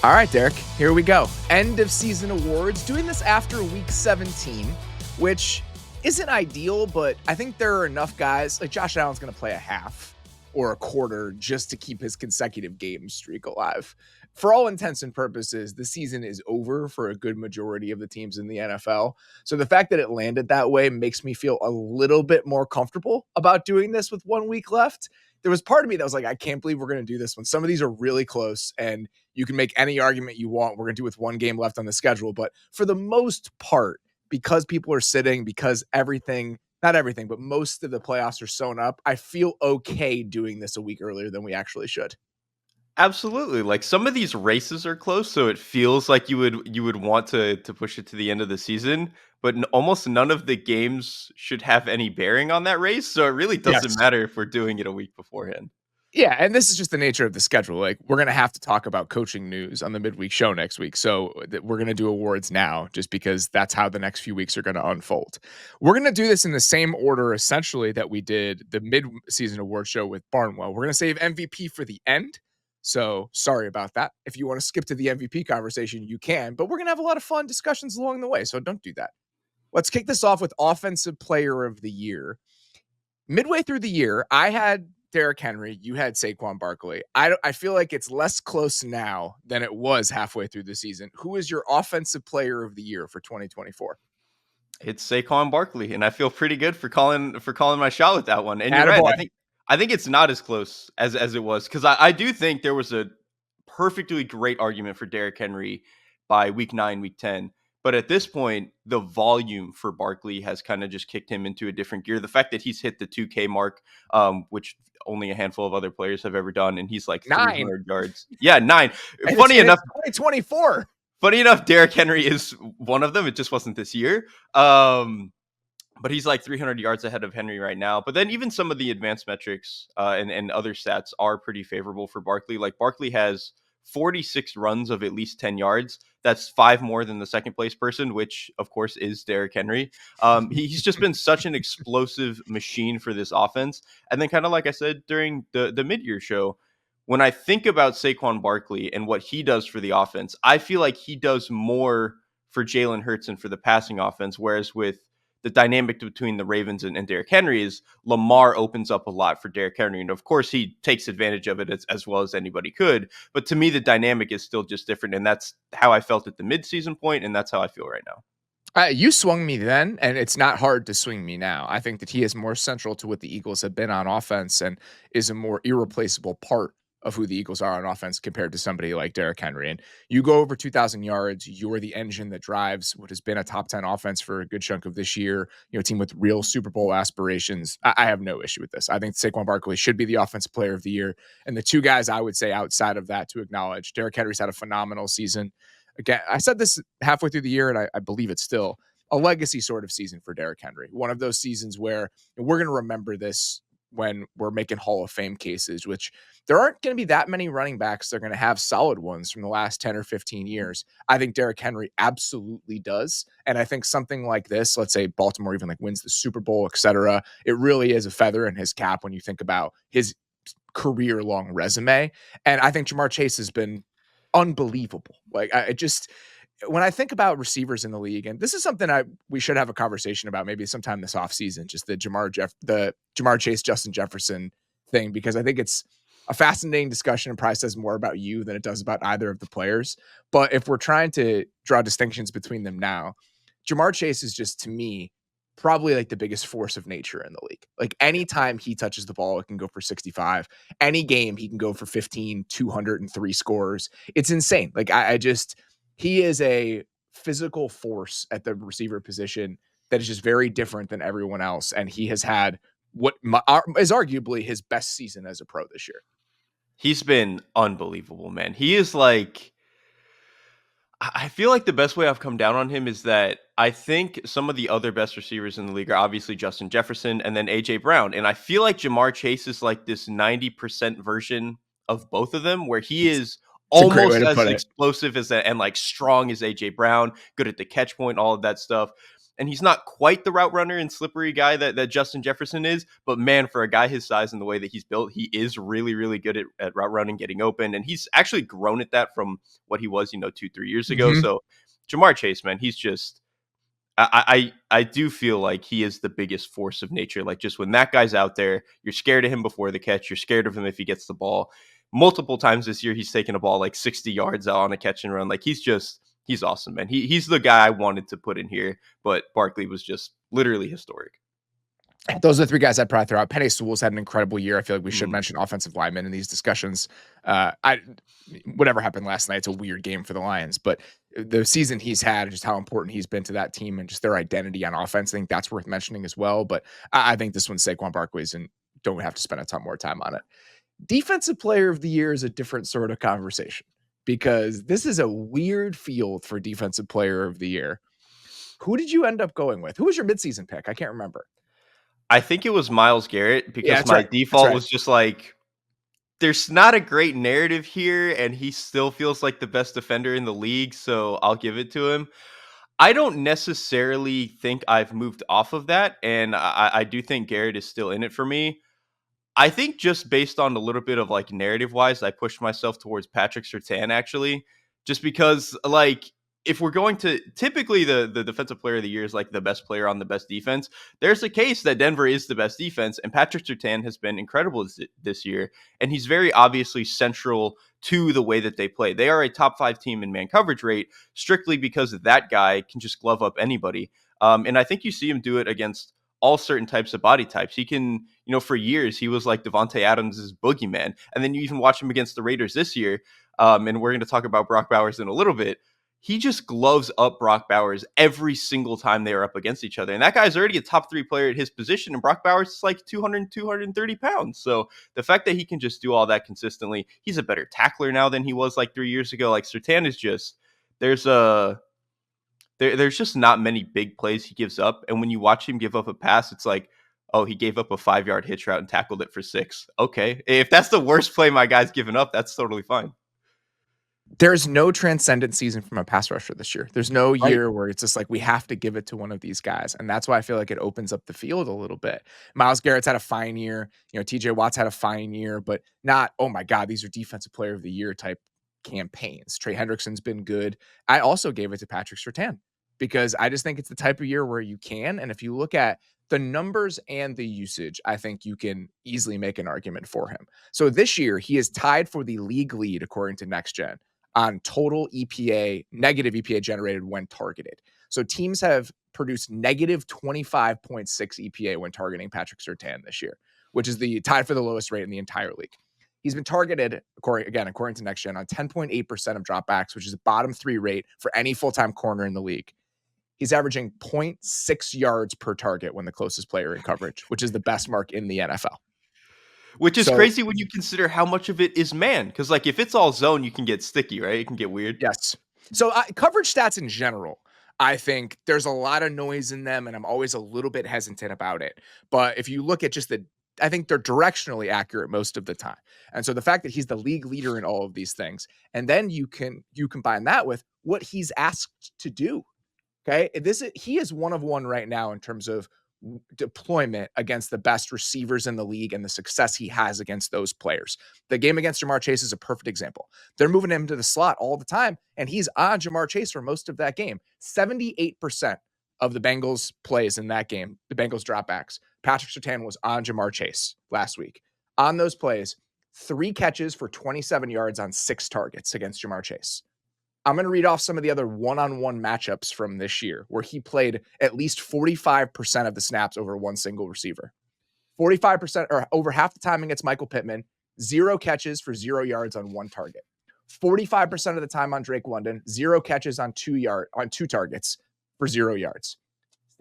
All right, Derek, here we go. End of season awards. Doing this after week 17, which isn't ideal, but I think there are enough guys. Like Josh Allen's going to play a half or a quarter just to keep his consecutive game streak alive. For all intents and purposes, the season is over for a good majority of the teams in the NFL. So the fact that it landed that way makes me feel a little bit more comfortable about doing this with 1 week left. There was part of me that was like, I can't believe we're going to do this when some of these are really close and you can make any argument you want. We're going to do with 1 game left on the schedule. But for the most part, because people are sitting, because not everything, but most of the playoffs are sewn up, I feel okay doing this a week earlier than we actually should. Absolutely. Like some of these races are close, so it feels like you would want to push it to the end of the season, but almost none of the games should have any bearing on that race. So it really doesn't Yes. matter if we're doing it a week beforehand. Yeah, and this is just the nature of the schedule. Like, we're going to have to talk about coaching news on the midweek show next week. So we're going to do awards now just because that's how the next few weeks are going to unfold. We're going to do this in the same order, essentially, that we did the mid-season award show with Barnwell. We're going to save MVP for the end. So sorry about that. If you want to skip to the MVP conversation, you can. But we're going to have a lot of fun discussions along the way. So don't do that. Let's kick this off with Offensive Player of the Year. Midway through the year, I had Derrick Henry, you had Saquon Barkley. I feel like it's less close now than it was halfway through the season. Who is your Offensive Player of the Year for 2024? It's Saquon Barkley, and I feel pretty good for calling my shot with that one. And you're right. Attaboy. I think it's not as close as it was because I do think there was a perfectly great argument for Derrick Henry by week 9, week 10. But at this point, the volume for Barkley has kind of just kicked him into a different gear. The fact that he's hit the 2K mark, which only a handful of other players have ever done, and he's like 9. 300 yards. Yeah, 9. And Funny enough, 2024. Funny enough, Derrick Henry is one of them. It just wasn't this year. But he's like 300 yards ahead of Henry right now. But then even some of the advanced metrics and other stats are pretty favorable for Barkley. Like Barkley has 46 runs of at least 10 yards. That's 5 more than the second place person, which of course is Derrick Henry. He's just been such an explosive machine for this offense. And then kind of like I said during the mid-year show, when I think about Saquon Barkley and what he does for the offense, I feel like he does more for Jalen Hurts and for the passing offense. Whereas with the dynamic between the Ravens and Derrick Henry is Lamar opens up a lot for Derrick Henry. And of course, he takes advantage of it as well as anybody could. But to me, the dynamic is still just different. And that's how I felt at the midseason point, and that's how I feel right now. You swung me then, and it's not hard to swing me now. I think that he is more central to what the Eagles have been on offense and is a more irreplaceable part of who the Eagles are on offense compared to somebody like Derrick Henry. And you go over 2,000 yards, you're the engine that drives what has been a top 10 offense for a good chunk of this year, a team with real Super Bowl aspirations. I have no issue with this. I think Saquon Barkley should be the Offensive Player of the Year. And the two guys I would say outside of that to acknowledge, Derrick Henry's had a phenomenal season. Again, I said this halfway through the year, and I believe it's still a legacy sort of season for Derrick Henry. One of those seasons where we're going to remember this when we're making Hall of Fame cases, which there aren't going to be that many running backs that are going to have solid ones from the last 10 or 15 years. I think Derrick Henry absolutely does. And I think something like this, let's say Baltimore even like wins the Super Bowl, et cetera, it really is a feather in his cap when you think about his career-long resume. And I think Jamar Chase has been unbelievable. Like when I think about receivers in the league, and this is something we should have a conversation about maybe sometime this offseason, just the Jamar Chase, Justin Jefferson thing, because I think it's a fascinating discussion and probably says more about you than it does about either of the players. But if we're trying to draw distinctions between them now, Jamar Chase is just, to me, probably like the biggest force of nature in the league. Like anytime he touches the ball, it can go for 65. Any game he can go for 15, 203 scores. It's insane. Like he is a physical force at the receiver position that is just very different than everyone else. And he has had what is arguably his best season as a pro this year. He's been unbelievable, man. He is like, I feel like the best way I've come down on him is that I think some of the other best receivers in the league are obviously Justin Jefferson and then AJ Brown. And I feel like Jamar Chase is like this 90% version of both of them, where he is almost as explosive as and like strong as AJ Brown, good at the catch point, all of that stuff. And he's not quite the route runner and slippery guy that Justin Jefferson is, but man, for a guy his size and the way that he's built, he is really, really good at route running, getting open. And he's actually grown at that from what he was, 2-3 years ago. Mhm. So Jamar Chase, man, he's just I do feel like he is the biggest force of nature. Like, just when that guy's out there, you're scared of him before the catch. You're scared of him if he gets the ball. Multiple times this year, he's taken a ball like 60 yards out on a catch and run. Like, he's awesome, man. He's the guy I wanted to put in here, but Barkley was just literally historic. Those are the three guys I'd probably throw out. Penei Sewell's had an incredible year. I feel like we should Mhm. mention offensive linemen in these discussions. I Whatever happened last night, it's a weird game for the Lions, but the season he's had, just how important he's been to that team and just their identity on offense, I think that's worth mentioning as well. But I think this one's Saquon Barkley's, and don't have to spend a ton more time on it. Defensive player of the year is a different sort of conversation because this is a weird field for defensive player of the year. Who did you end up going with? Who was your midseason pick? I can't remember. I think it was Myles Garrett Yeah, because that's my right. That's default right. was just like, there's not a great narrative here, and he still feels like the best defender in the league, so I'll give it to him. I don't necessarily think I've moved off of that, and I do think Garrett is still in it for me. I think just based on a little bit of like narrative wise, I pushed myself towards Patrick Surtain actually, just because like if we're going to typically the defensive player of the year is like the best player on the best defense. There's a case that Denver is the best defense, and Patrick Surtain has been incredible this year, and he's very obviously central to the way that they play. They are a top 5 team in man coverage rate strictly because that guy can just glove up anybody. And I think you see him do it against all certain types of body types. He can, for years, he was like Devontae Adams' boogeyman. And then you even watch him against the Raiders this year. And we're going to talk about Brock Bowers in a little bit. He just gloves up Brock Bowers every single time they are up against each other. And that guy's already a top 3 player at his position. And Brock Bowers is like 230 pounds. So the fact that he can just do all that consistently, he's a better tackler now than he was like 3 years ago. Like Sertan is just, there's a, there's just not many big plays he gives up. And when you watch him give up a pass, it's like, oh, he gave up a 5-yard hitch route and tackled it for 6. Okay. If that's the worst play my guy's given up, that's totally fine. There's no transcendent season from a pass rusher this year. There's no Right. year where it's just like we have to give it to one of these guys, and that's why I feel like it opens up the field a little bit. Myles Garrett's had a fine year, TJ Watt's had a fine year, but not, oh my God, these are defensive player of the year type campaigns. Trey Hendrickson's been good. I also gave it to Patrick Surtain because I just think it's the type of year where you can, and if you look at the numbers and the usage, I think you can easily make an argument for him. So this year, he is tied for the league lead according to Next Gen on total EPA, negative EPA generated when targeted. So teams have produced negative 25.6 EPA when targeting Patrick Surtain this year, which is the tied for the lowest rate in the entire league. He's been targeted, according to Next Gen, on 10.8% of dropbacks, which is a bottom 3 rate for any full-time corner in the league. He's averaging 0.6 yards per target when the closest player in coverage, which is the best mark in the NFL. Which is So crazy when you consider how much of it is man. Because like if it's all zone, you can get sticky, right? It can get weird. yes. So coverage stats in general, I think there's a lot of noise in them, and I'm always a little bit hesitant about it. But if you look at I think they're directionally accurate most of the time. And so the fact that he's the league leader in all of these things, and then you combine that with what he's asked to do. Okay. He is one of one right now in terms of deployment against the best receivers in the league and the success he has against those players. The game against Jamar Chase is a perfect example. They're moving him to the slot all the time, and he's on Jamar Chase for most of that game. 78% of the Bengals plays in that game, the Bengals dropbacks, Patrick Surtain was on Jamar Chase last week. On those plays, 3 catches for 27 yards on 6 targets against Jamar Chase. I'm going to read off some of the other one-on-one matchups from this year where he played at least 45% of the snaps over one single receiver. 45% or over half the time against Michael Pittman, 0 catches for 0 yards on 1 target. 45% of the time on Drake London, 0 catches on 2 targets for 0 yards.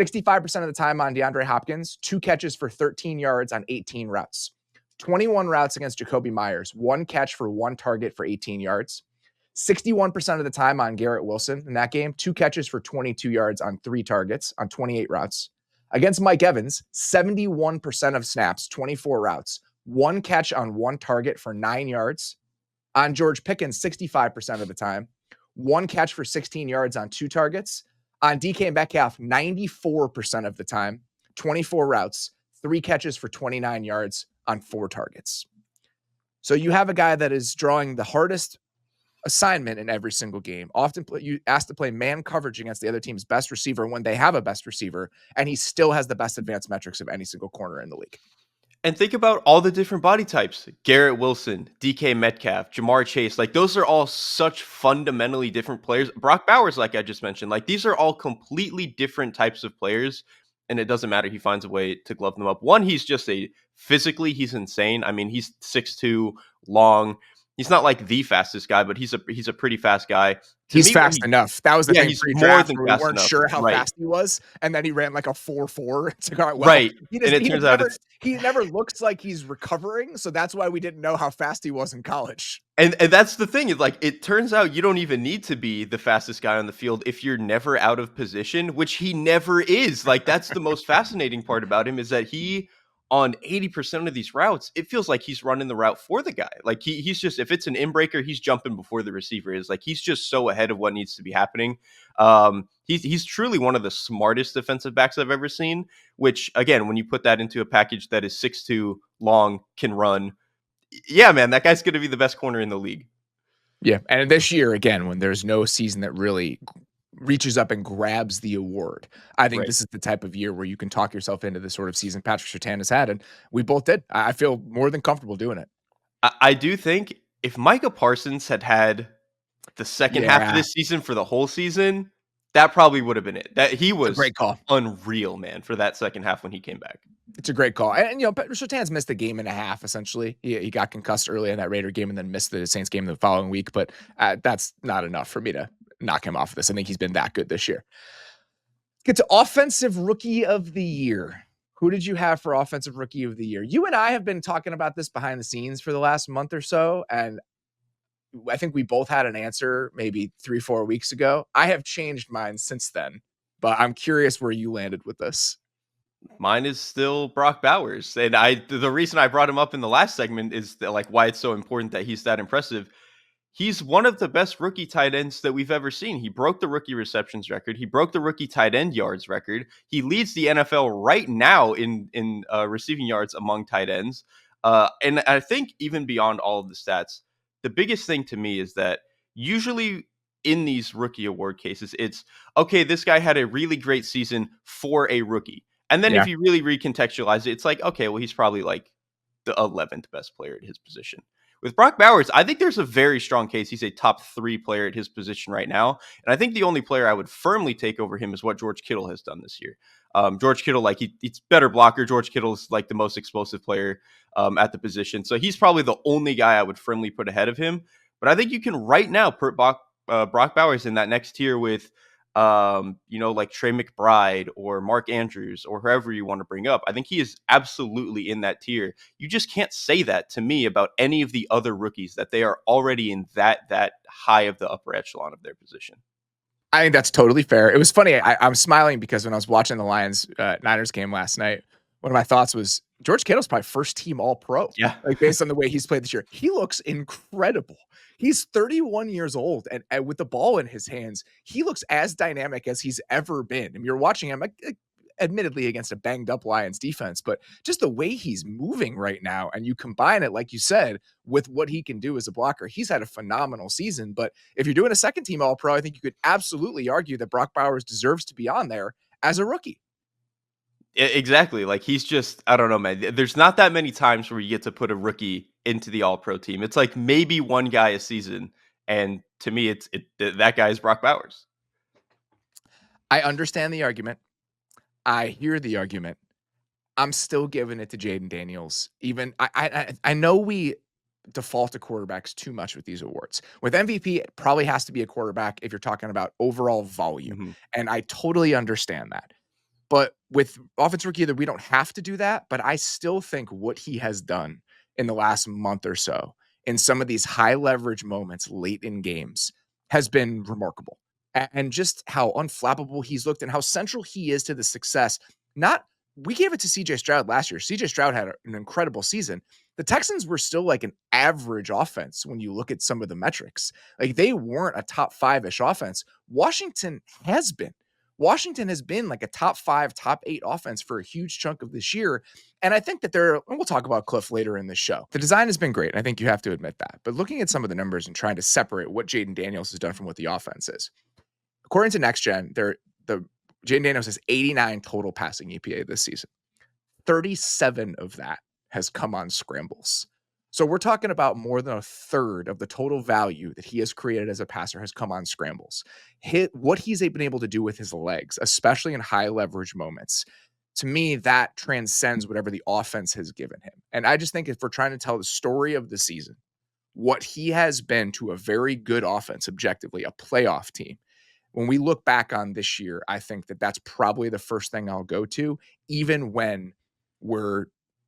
65% of the time on DeAndre Hopkins, 2 catches for 13 yards on 18 routes. 21 routes against Jacoby Myers, 1 catch for 1 target for 18 yards. 61% of the time on Garrett Wilson in that game, 2 catches for 22 yards on 3 targets on 28 routes. Against Mike Evans, 71% of snaps, 24 routes, 1 catch on 1 target for 9 yards. On George Pickens, 65% of the time, 1 catch for 16 yards on 2 targets. On DK Metcalf, 94% of the time, 24 routes, 3 catches for 29 yards on 4 targets. So you have a guy that is drawing the hardest assignment in every single game. Often you asked to play man coverage against the other team's best receiver when they have a best receiver, and he still has the best advanced metrics of any single corner in the league. And think about all the different body types. Garrett Wilson, DK Metcalf, Jamar Chase. Like, those are all such fundamentally different players. Brock Bowers, like I just mentioned, like, these are all completely different types of players. And it doesn't matter. He finds a way to glove them up. One, he's just he's insane. I mean, he's 6'2", long. He's not like the fastest guy, but he's a pretty fast guy. To He's me, what fast he enough. That was the yeah, thing he's more pre-draft than where we fast weren't enough. sure how Right. fast he was, and then he ran like a 4.4. It's like, all right, well, Right. And it turns out it's he never looks like he's recovering, so that's why we didn't know how fast he was in college. And that's the thing, is like, it turns out you don't even need to be the fastest guy on the field if you're never out of position, which he never is. Like, that's the most fascinating part about him, is that he, on 80% of these routes, it feels like he's running the route for the guy. Like, he's just, if it's an inbreaker, he's jumping before the receiver is. Like, he's just so ahead of what needs to be happening. He's truly one of the smartest defensive backs I've ever seen, which, again, when you put that into a package that is 6'2", long, can run, yeah, man, that guy's going to be the best corner in the league. Yeah, and this year, again, when there's no season that really reaches up and grabs the award, I think Right. this is the type of year where you can talk yourself into the sort of season Patrick Surtain has had, and we both did. I feel more than comfortable doing it. I do think if Micah Parsons had the second half of Yeah, this season for the whole season, that probably would have been it. That he it's a was great call. unreal, man, for that second half when he came back. It's a great call. And you know, Surtain's missed a game and a half, essentially. He got concussed early in that Raider game and then missed the Saints game the following week, but that's not enough for me to knock him off of this. I think he's been that good this year. Get to offensive rookie of the year. Who did you have for offensive rookie of the year? You and I have been talking about this behind the scenes for the last month or so, and I think we both had an answer maybe 3-4 weeks ago. I have changed mine since then, but I'm curious where you landed with this. Mine is still Brock Bowers, and the reason I brought him up in the last segment is that, like, why it's so important that he's that impressive. He's one of the best rookie tight ends that we've ever seen. He broke the rookie receptions record. He broke the rookie tight end yards record. He leads the NFL right now in receiving yards among tight ends. And I think even beyond all of the stats, the biggest thing to me is that usually in these rookie award cases, it's okay, this guy had a really great season for a rookie. And then Yeah. if you really recontextualize it, it's like, okay, well, he's probably like the 11th best player at his position. With Brock Bowers, I think there's a very strong case he's a top 3 player at his position right now. And I think the only player I would firmly take over him is what George Kittle has done this year. George Kittle, like, he's better blocker. George Kittle's like the most explosive player at the position. So he's probably the only guy I would firmly put ahead of him. But I think you can right now put Brock Bowers in that next tier with like Trey McBride or Mark Andrews or whoever you want to bring up. I think he is absolutely in that tier. You just can't say that to me about any of the other rookies, that they are already in that high of the upper echelon of their position. I think that's totally fair. It was funny. I'm smiling because when I was watching the Lions Niners game last night, one of my thoughts was George Kittle's probably first team all pro. Yeah. Like, based on the way he's played this year. He looks incredible. He's 31 years old, and with the ball in his hands, he looks as dynamic as he's ever been. I mean, you're watching him, admittedly against a banged up Lions defense, but just the way he's moving right now, and you combine it, like you said, with what he can do as a blocker, he's had a phenomenal season. But if you're doing a second team all pro, I think you could absolutely argue that Brock Bowers deserves to be on there as a rookie. Exactly. Like, he's just, I don't know, man. There's not that many times where you get to put a rookie into the all pro team. It's like maybe one guy a season. And to me, that guy is Brock Bowers. I understand the argument. I hear the argument. I'm still giving it to Jaden Daniels. Even I know we default to quarterbacks too much with these awards. With MVP, it probably has to be a quarterback if you're talking about overall volume. Mm-hmm. And I totally understand that. But with offensive rookie, we don't have to do that. But I still think what he has done in the last month or so in some of these high leverage moments late in games has been remarkable. And just how unflappable he's looked and how central he is to the success. We gave it to CJ Stroud last year. CJ Stroud had an incredible season. The Texans were still like an average offense when you look at some of the metrics. Like, they weren't a top 5-ish offense. Washington has been. Washington has been like a top 5, top 8 offense for a huge chunk of this year. And I think that and we'll talk about Cliff later in the show. The design has been great. I think you have to admit that. But looking at some of the numbers and trying to separate what Jaden Daniels has done from what the offense is. According to Next Gen, the Jaden Daniels has 89 total passing EPA this season. 37 of that has come on scrambles. So we're talking about more than a third of the total value that he has created as a passer has come on scrambles. What he's been able to do with his legs, especially in high leverage moments, to me, that transcends whatever the offense has given him. And I just think if we're trying to tell the story of the season, what he has been to a very good offense, objectively, a playoff team, when we look back on this year, I think that that's probably the first thing I'll go to, even when we're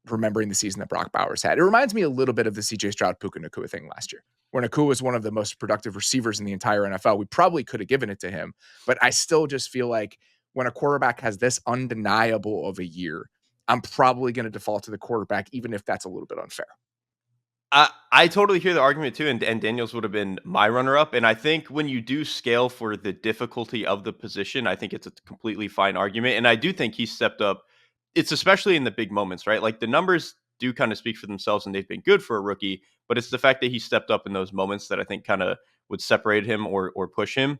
remembering the season that Brock Bowers had. It reminds me a little bit of the CJ Stroud Puka Nacua thing last year, where Nacua was one of the most productive receivers in the entire NFL. We probably could have given it to him, but I still just feel like when a quarterback has this undeniable of a year, I'm probably going to default to the quarterback, even if that's a little bit unfair. I totally hear the argument too, and Daniels would have been my runner up. And I think when you do scale for the difficulty of the position, I think it's a completely fine argument. And I do think he stepped up. It's especially in the big moments, right? Like the numbers do kind of speak for themselves, and they've been good for a rookie. But it's the fact that he stepped up in those moments that I think kind of would separate him or push him.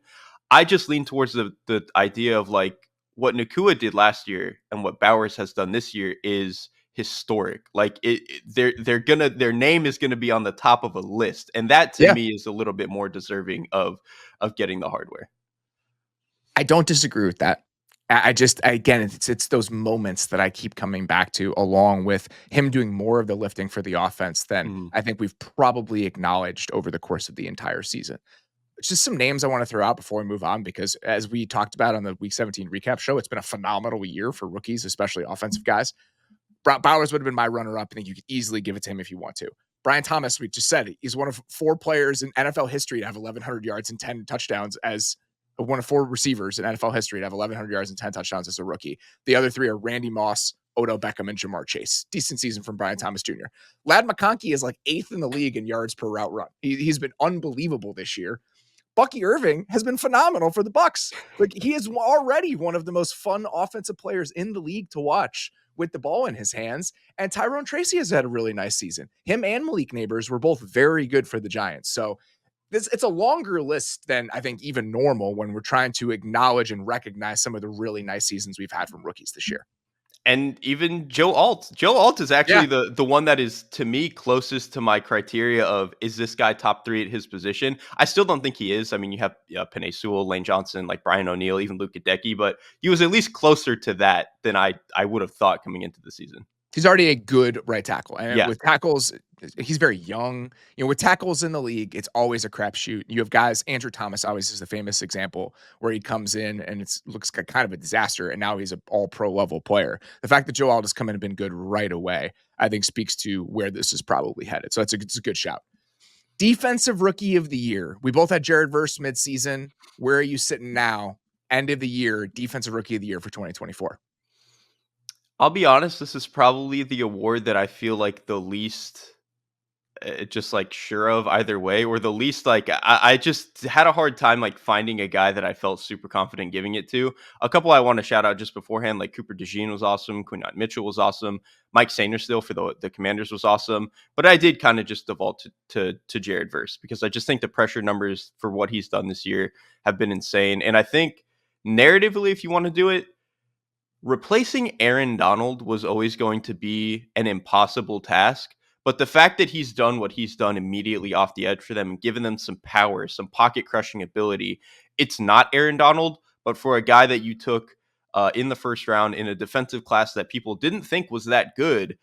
I just lean towards the idea of like what Nakua did last year and what Bowers has done this year is historic. Like their name is gonna be on the top of a list, and that to Yeah. me is a little bit more deserving of getting the hardware. I don't disagree with that. I just again, it's those moments that I keep coming back to, along with him doing more of the lifting for the offense than Mhm. I think we've probably acknowledged over the course of the entire season. Just some names I want to throw out before we move on, because as we talked about on the Week 17 recap show, it's been a phenomenal year for rookies, especially offensive guys. Bowers would have been my runner-up. I think you could easily give it to him if you want to. Brian Thomas, we just said, he's one of 4 players in NFL history to have 1,100 yards and 10 touchdowns as one of 4 receivers in NFL history to have 1,100 yards and 10 touchdowns as a rookie. The other 3 are Randy Moss, Odell Beckham, and Jamar Chase. Decent season from Brian Thomas Jr. Ladd McConkey is like 8th in the league in yards per route run. He's been unbelievable this year. Bucky Irving has been phenomenal for the Bucks. Like, he is already one of the most fun offensive players in the league to watch with the ball in his hands. And Tyrone Tracy has had a really nice season. Him and Malik Neighbors were both very good for the Giants. So it's a longer list than I think even normal when we're trying to acknowledge and recognize some of the really nice seasons we've had from rookies this year. And even Joe Alt. Joe Alt is actually Yeah. the one that is to me closest to my criteria of is this guy top 3 at his position? I still don't think he is. I mean, you have Penei Sewell, Lane Johnson, like Brian O'Neill, even Luke Gadecki, but he was at least closer to that than I would have thought coming into the season. He's already a good right tackle. And Yeah. with tackles, he's very young. With tackles in the league, it's always a crapshoot. You have guys, Andrew Thomas always is the famous example where he comes in and it looks like kind of a disaster, and now he's an all pro level player. The fact that Joe Alt has come in and been good right away, I think speaks to where this is probably headed. So it's a good shout. Defensive rookie of the year. We both had Jared Verse midseason. Where are you sitting now? End of the year, defensive rookie of the year for 2024. I'll be honest, this is probably the award that I feel like the least just like sure of either way, or the least like I just had a hard time like finding a guy that I felt super confident giving it to. A couple I want to shout out just beforehand, like Cooper DeJean was awesome, Quinyon Mitchell was awesome, Mike Sainristil for the Commanders was awesome, but I did kind of just default to Jared Verse because I just think the pressure numbers for what he's done this year have been insane, and I think narratively, if you want to do it, replacing Aaron Donald was always going to be an impossible task. But the fact that he's done what he's done immediately off the edge for them and given them some power, some pocket crushing ability, it's not Aaron Donald, but for a guy that you took in the first round in a defensive class that people didn't think was that good,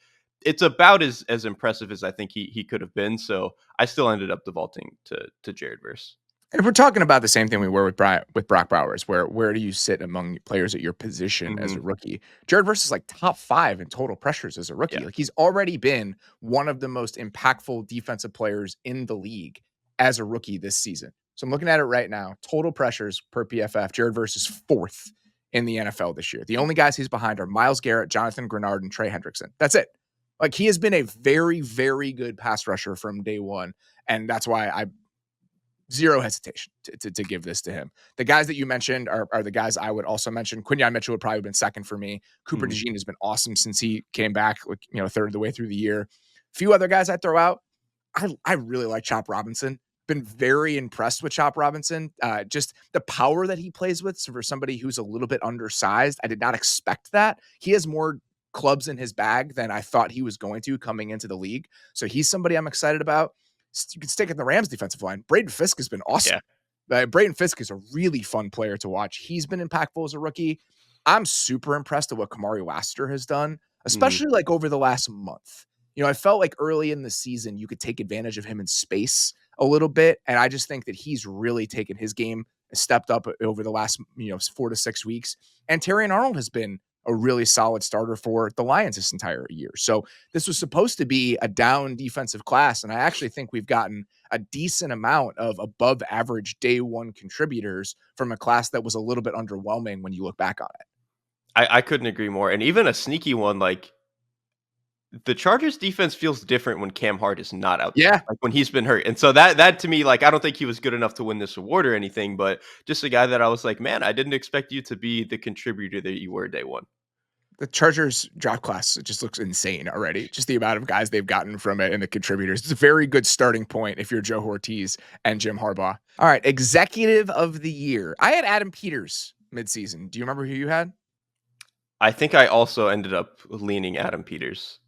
it's about as impressive as I think he could have been. So I still ended up defaulting to Jared Verse. And if we're talking about the same thing we were with Brock Bowers, where do you sit among players at your position as a Hmm. rookie? Jared Verse is like top 5 in total pressures as a rookie. Yeah. Like, he's already been one of the most impactful defensive players in the league as a rookie this season. So I'm looking at it right now. Total pressures per PFF. Jared Verse is 4th in the NFL this year. The only guys he's behind are Myles Garrett, Jonathan Grenard, and Trey Hendrickson. That's it. Like, he has been a very, very good pass rusher from day one. And that's why I zero hesitation to give this to him. The guys that you mentioned are the guys I would also mention. Quinyon Mitchell would probably have been second for me. Cooper Mhm. DeJean has been awesome since he came back, like, third of the way through the year. A few other guys I'd throw out. I really like Chop Robinson. Been very impressed with Chop Robinson. Just the power that he plays with for somebody who's a little bit undersized. I did not expect that. He has more clubs in his bag than I thought he was going to coming into the league. So he's somebody I'm excited about. You can stick in the Rams defensive line. Braden Fisk has been awesome. Yeah. Braden Fisk is a really fun player to watch. He's been impactful as a rookie. I'm super impressed at what Kamari Lassiter has done, Mhm. especially like over the last month. I felt like early in the season you could take advantage of him in space a little bit, and I just think that he's really taken his game, stepped up over the last 4 to 6 weeks. And Terrion Arnold has been a really solid starter for the Lions this entire year. So this was supposed to be a down defensive class, and I actually think we've gotten a decent amount of above average day one contributors from a class that was a little bit underwhelming when you look back on it. I couldn't agree more. And even a sneaky one, like the Chargers defense feels different when Cam Hart is not out there, Yeah, like when he's been hurt. And so that to me, like I don't think he was good enough to win this award or anything, but just a guy that I was like, man, I didn't expect you to be the contributor that you were day one. the Chargers draft class, it just looks insane already. Just the amount of guys they've gotten from it and the contributors. It's a very good starting point if you're Joe Ortiz and Jim Harbaugh. All right, executive of the year. I had Adam Peters midseason. Do you remember who you had? I think I also ended up leaning Adam Peters.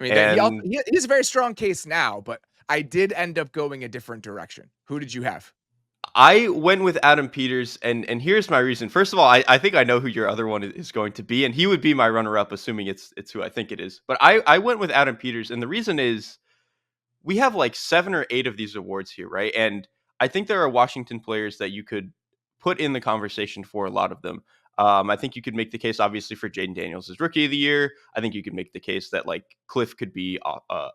I mean, And he has a very strong case now, but I did end up going a different direction. Who did you have? I went with Adam Peters, and here's my reason. First of all, I think I know who your other one is going to be, and he would be my runner up, assuming it's who I think it is. But I went with Adam Peters, and the reason is we have like 7 or 8 of these awards here, right? And I think there are Washington players that you could put in the conversation for a lot of them. I think you could make the case, obviously, for Jaden Daniels as Rookie of the Year. I think you could make the case that like Cliff could be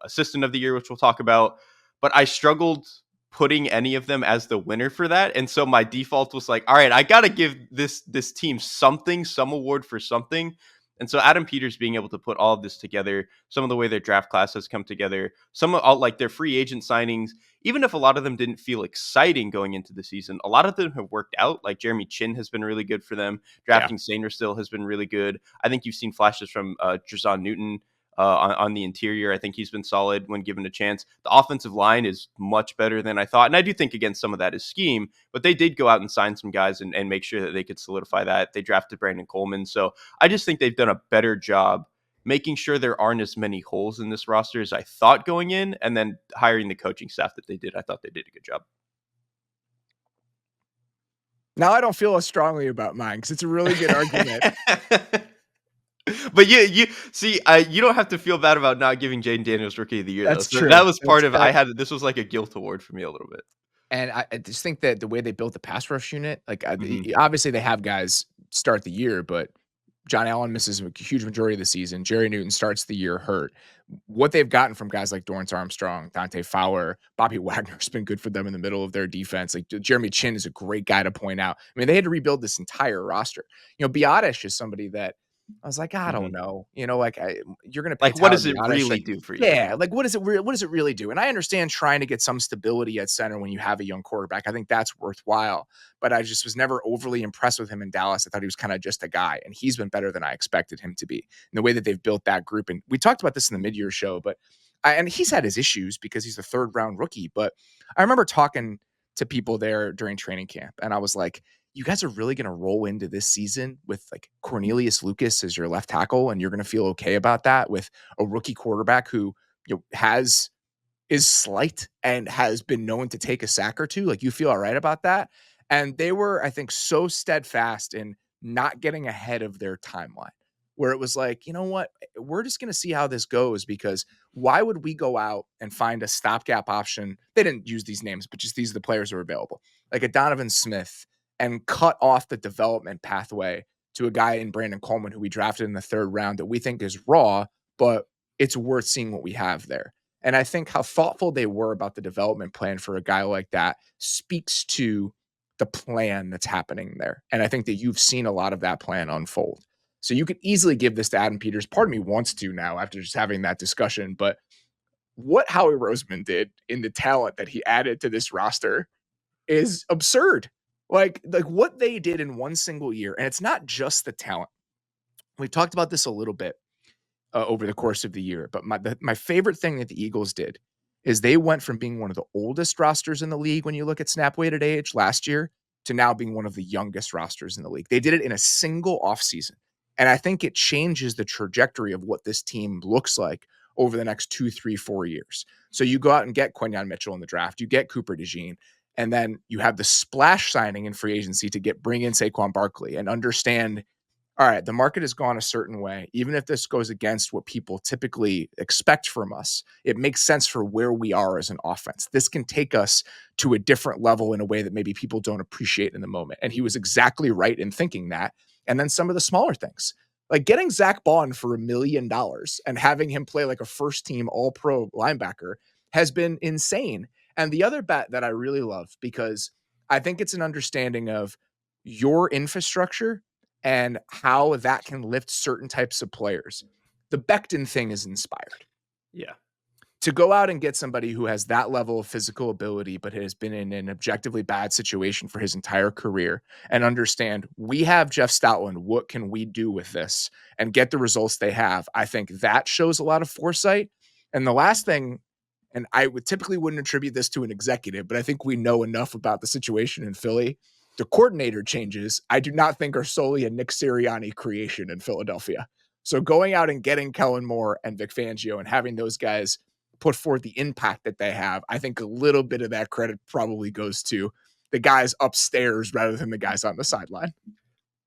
Assistant of the Year, which we'll talk about. But I struggled putting any of them as the winner for that, and so my default was like, all right, I got to give this team something, some award for something. And so Adam Peters being able to put all of this together, some of the way their draft class has come together, some of like their free agent signings, even if a lot of them didn't feel exciting going into the season, a lot of them have worked out. Like Jeremy Chin has been really good for them. Yeah. Drafting Sainer still has been really good. I think you've seen flashes from Drazon Newton on the interior. I think he's been solid when given a chance. The offensive line is much better than I thought. And I do think, again, some of that is scheme, but they did go out and sign some guys and make sure that they could solidify that. They drafted Brandon Coleman. So I just think they've done a better job making sure there aren't as many holes in this roster as I thought going in, and then hiring the coaching staff that they did. I thought they did a good job. Now I don't feel as strongly about mine because it's a really good argument. But you see, you don't have to feel bad about not giving Jaden Daniels Rookie of the Year though. That's So that true. was That's part of fair. I had this was like a guilt award for me a little bit. And I just think that the way they built the pass rush unit, like, Hmm. obviously they have guys start the year, but John Allen misses a huge majority of the season. Jerry Newton starts the year hurt. What they've gotten from guys like Dorrance Armstrong, Dante Fowler, Bobby Wagner's been good for them in the middle of their defense. Like Jeremy Chin is a great guy to point out. I mean, they had to rebuild this entire roster. Biotish is somebody that I was like, I Hmm. don't know. You're going to pay Like, what Tyler does it Biotish. really Like, do for you? yeah, like what does it really do? And I understand trying to get some stability at center when you have a young quarterback. I think that's worthwhile. But I just was never overly impressed with him in Dallas. I thought he was kind of just a guy, and he's been better than I expected him to be. And the way that they've built that group, and we talked about this in the mid-year show, but and he's had his issues because he's a third round rookie. But I remember talking to people there during training camp, and I was like, you guys are really going to roll into this season with like Cornelius Lucas as your left tackle, and you're going to feel okay about that with a rookie quarterback who has is slight and has been known to take a sack or two. Like, you feel all right about that. And they were, I think, so steadfast in not getting ahead of their timeline, where it was like, you know what, we're just going to see how this goes, because why would we go out and find a stopgap option? They didn't use these names, but just these are the players who are available, like a Donovan Smith, and cut off the development pathway to a guy in Brandon Coleman who we drafted in the third round that we think is raw, but it's worth seeing what we have there. And I think how thoughtful they were about the development plan for a guy like that speaks to the plan that's happening there. And I think that you've seen a lot of that plan unfold. So you could easily give this to Adam Peters. Part of me wants to now after just having that discussion, but what Howie Roseman did in the talent that he added to this roster is absurd. Like what they did in one single year, and it's not just the talent. We've talked about this a little bit over the course of the year, but my favorite thing that the Eagles did is they went from being one of the oldest rosters in the league when you look at snap weighted age last year to now being one of the youngest rosters in the league. They did it in a single offseason. And I think it changes the trajectory of what this team looks like over the next 2, 3, 4 years. So you go out and get Quinyon Mitchell in the draft, you get Cooper DeJean, and then you have the splash signing in free agency to bring in Saquon Barkley and understand, all right, the market has gone a certain way. Even if this goes against what people typically expect from us, it makes sense for where we are as an offense. This can take us to a different level in a way that maybe people don't appreciate in the moment. And he was exactly right in thinking that. And then some of the smaller things, like getting Zach Bond for $1 million and having him play like a first team all pro linebacker has been insane. And the other bet that I really love, because I think it's an understanding of your infrastructure and how that can lift certain types of players. The Becton thing is inspired. Yeah. To go out and get somebody who has that level of physical ability, but has been in an objectively bad situation for his entire career and understand we have Jeff Stoutland. What can we do with this and get the results they have? I think that shows a lot of foresight. And the last thing, and I would typically wouldn't attribute this to an executive, but I think we know enough about the situation in Philly. The coordinator changes, I do not think are solely a Nick Sirianni creation in Philadelphia. So going out and getting Kellen Moore and Vic Fangio and having those guys put forth the impact that they have, I think a little bit of that credit probably goes to the guys upstairs rather than the guys on the sideline.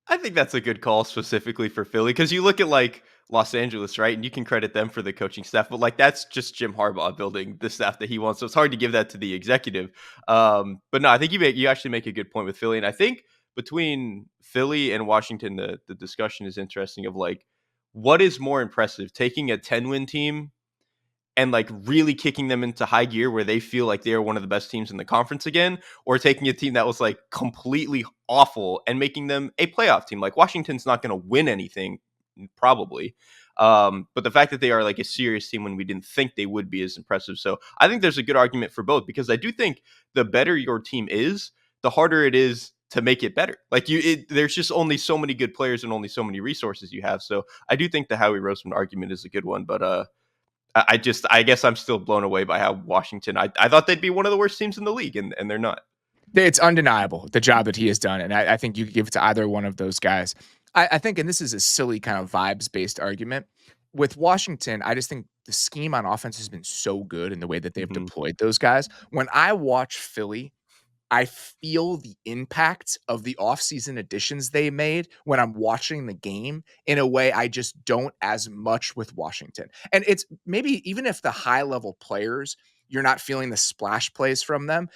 I think that's a good call specifically for Philly because you look at like Los Angeles, right? And you can credit them for the coaching staff, but like that's just Jim Harbaugh building the staff that he wants. So it's hard to give that to the executive. But no, I think you actually make a good point with Philly, and I think between Philly and Washington, the discussion is interesting of like what is more impressive, taking a 10-win team and like really kicking them into high gear where they feel like they are one of the best teams in the conference again, or taking a team that was like completely awful and making them a playoff team. Like Washington's not going to win anything, probably. But the fact that they are like a serious team when we didn't think they would be is impressive. So I think there's a good argument for both because I do think the better your team is, the harder it is to make it better. Like there's just only so many good players and only so many resources you have. So I do think the Howie Roseman argument is a good one, but I guess I'm still blown away by how Washington. I thought they'd be one of the worst teams in the league, and they're not. It's undeniable the job that he has done, and I think you could give it to either one of those guys. I think, and this is a silly kind of vibes based argument with Washington. I just think the scheme on offense has been so good in the way that they've Mhm. deployed those guys. When I watch Philly, I feel the impact of the offseason additions they made when I'm watching the game in a way I just don't as much with Washington. And it's maybe even if the high level players, you're not feeling the splash plays from them,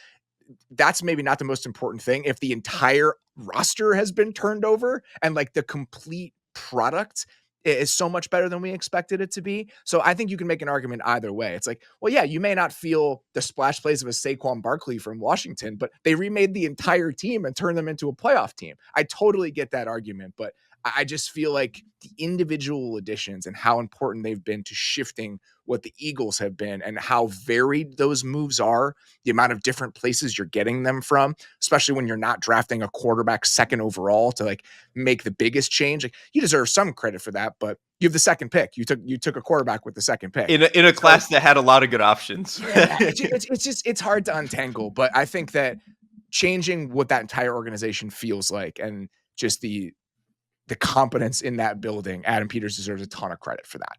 that's maybe not the most important thing. If the entire roster has been turned over and like the complete product is so much better than we expected it to be. So I think you can make an argument either way. It's like, well, yeah, you may not feel the splash plays of a Saquon Barkley from Washington, but they remade the entire team and turned them into a playoff team. I totally get that argument, but I just feel like the individual additions and how important they've been to shifting what the Eagles have been and how varied those moves are, the amount of different places you're getting them from, especially when you're not drafting a quarterback second overall to like make the biggest change. Like you deserve some credit for that, but you have the second pick. You took a quarterback with the second pick. In a So class that had a lot of good options. yeah, it's hard to untangle, but I think that changing what that entire organization feels like and just the competence in that building, Adam Peters deserves a ton of credit for that.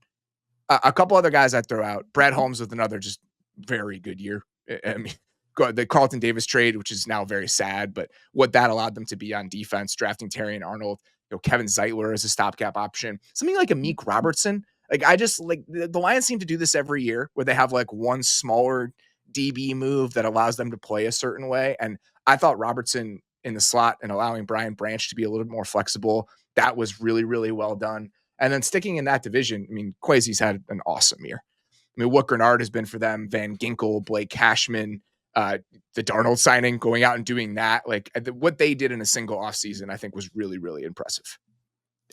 A couple other guys I throw out. Brad Holmes with another just very good year. I mean, the Carlton Davis trade, which is now very sad, but what that allowed them to be on defense, drafting Terry and Arnold, Kevin Zeitler as a stopgap option, something like a Meek Robertson. Like I just like the Lions seem to do this every year where they have like one smaller DB move that allows them to play a certain way. And I thought Robertson in the slot and allowing Brian Branch to be a little bit more flexible, that was really, really well done. And then sticking in that division, I mean, Kwesi's had an awesome year. I mean, what Grenard has been for them, Van Ginkel, Blake Cashman, the Darnold signing, going out and doing that, like what they did in a single offseason, I think was really, really impressive.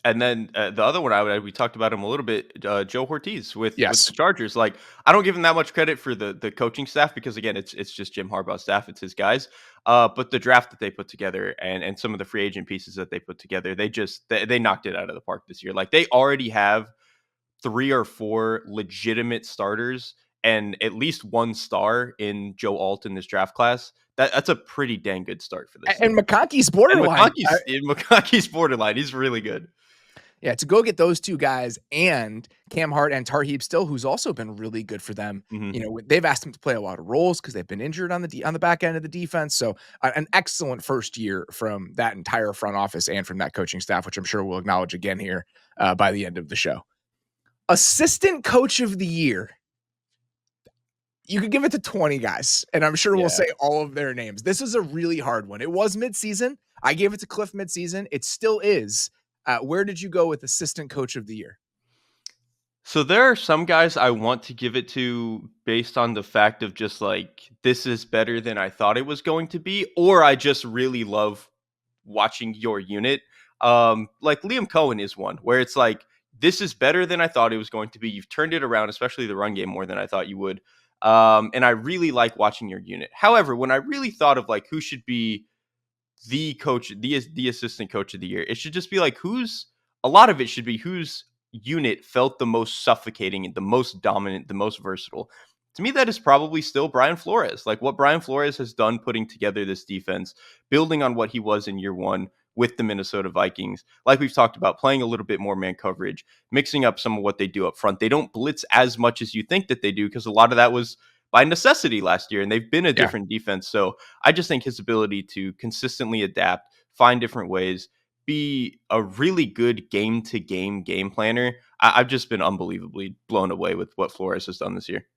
And then the other one we talked about him a little bit, Joe Ortiz with Yes. the Chargers. Like I don't give him that much credit for the coaching staff because again, it's just Jim Harbaugh's staff, it's his guys. But the draft that they put together and some of the free agent pieces that they put together, they knocked it out of the park this year. Like they already have 3 or 4 legitimate starters and at least 1 star in Joe Alt in this draft class. That's a pretty dang good start for this And team. McConkey's And borderline. McConkey's borderline. He's really good. Yeah, to go get those 2 guys and Cam Hart and Tarheeb Still, who's also been really good for them. Mhm. They've asked him to play a lot of roles because they've been injured on the back end of the defense. So an excellent first year from that entire front office and from that coaching staff, which I'm sure we'll acknowledge again here by the end of the show. Assistant coach of the year. You could give it to 20 guys, and I'm sure we'll Yeah. say all of their names. This is a really hard one. It was midseason. I gave it to Cliff midseason. It still is. Where did you go with assistant coach of the year? So there are some guys I want to give it to based on the fact of just like this is better than I thought it was going to be, or I just really love watching your unit. Like Liam Cohen is one where it's like this is better than I thought it was going to be. You've turned it around, especially the run game, more than I thought you would. And I really like watching your unit. However, when I really thought of like who should be the coach, the assistant coach of the year, it should just be like who's a lot of it should be whose unit felt the most suffocating and the most dominant, the most versatile. To me, that is probably still Brian Flores. Like what Brian Flores has done putting together this defense, building on what he was in year one with the Minnesota Vikings. Like we've talked about, playing a little bit more man coverage, mixing up some of what they do up front. They don't blitz as much as you think that they do because a lot of that was by necessity last year, and they've been a Yeah. different defense. So I just think his ability to consistently adapt, find different ways, be a really good game to game planner. I've just been unbelievably blown away with what Flores has done this year.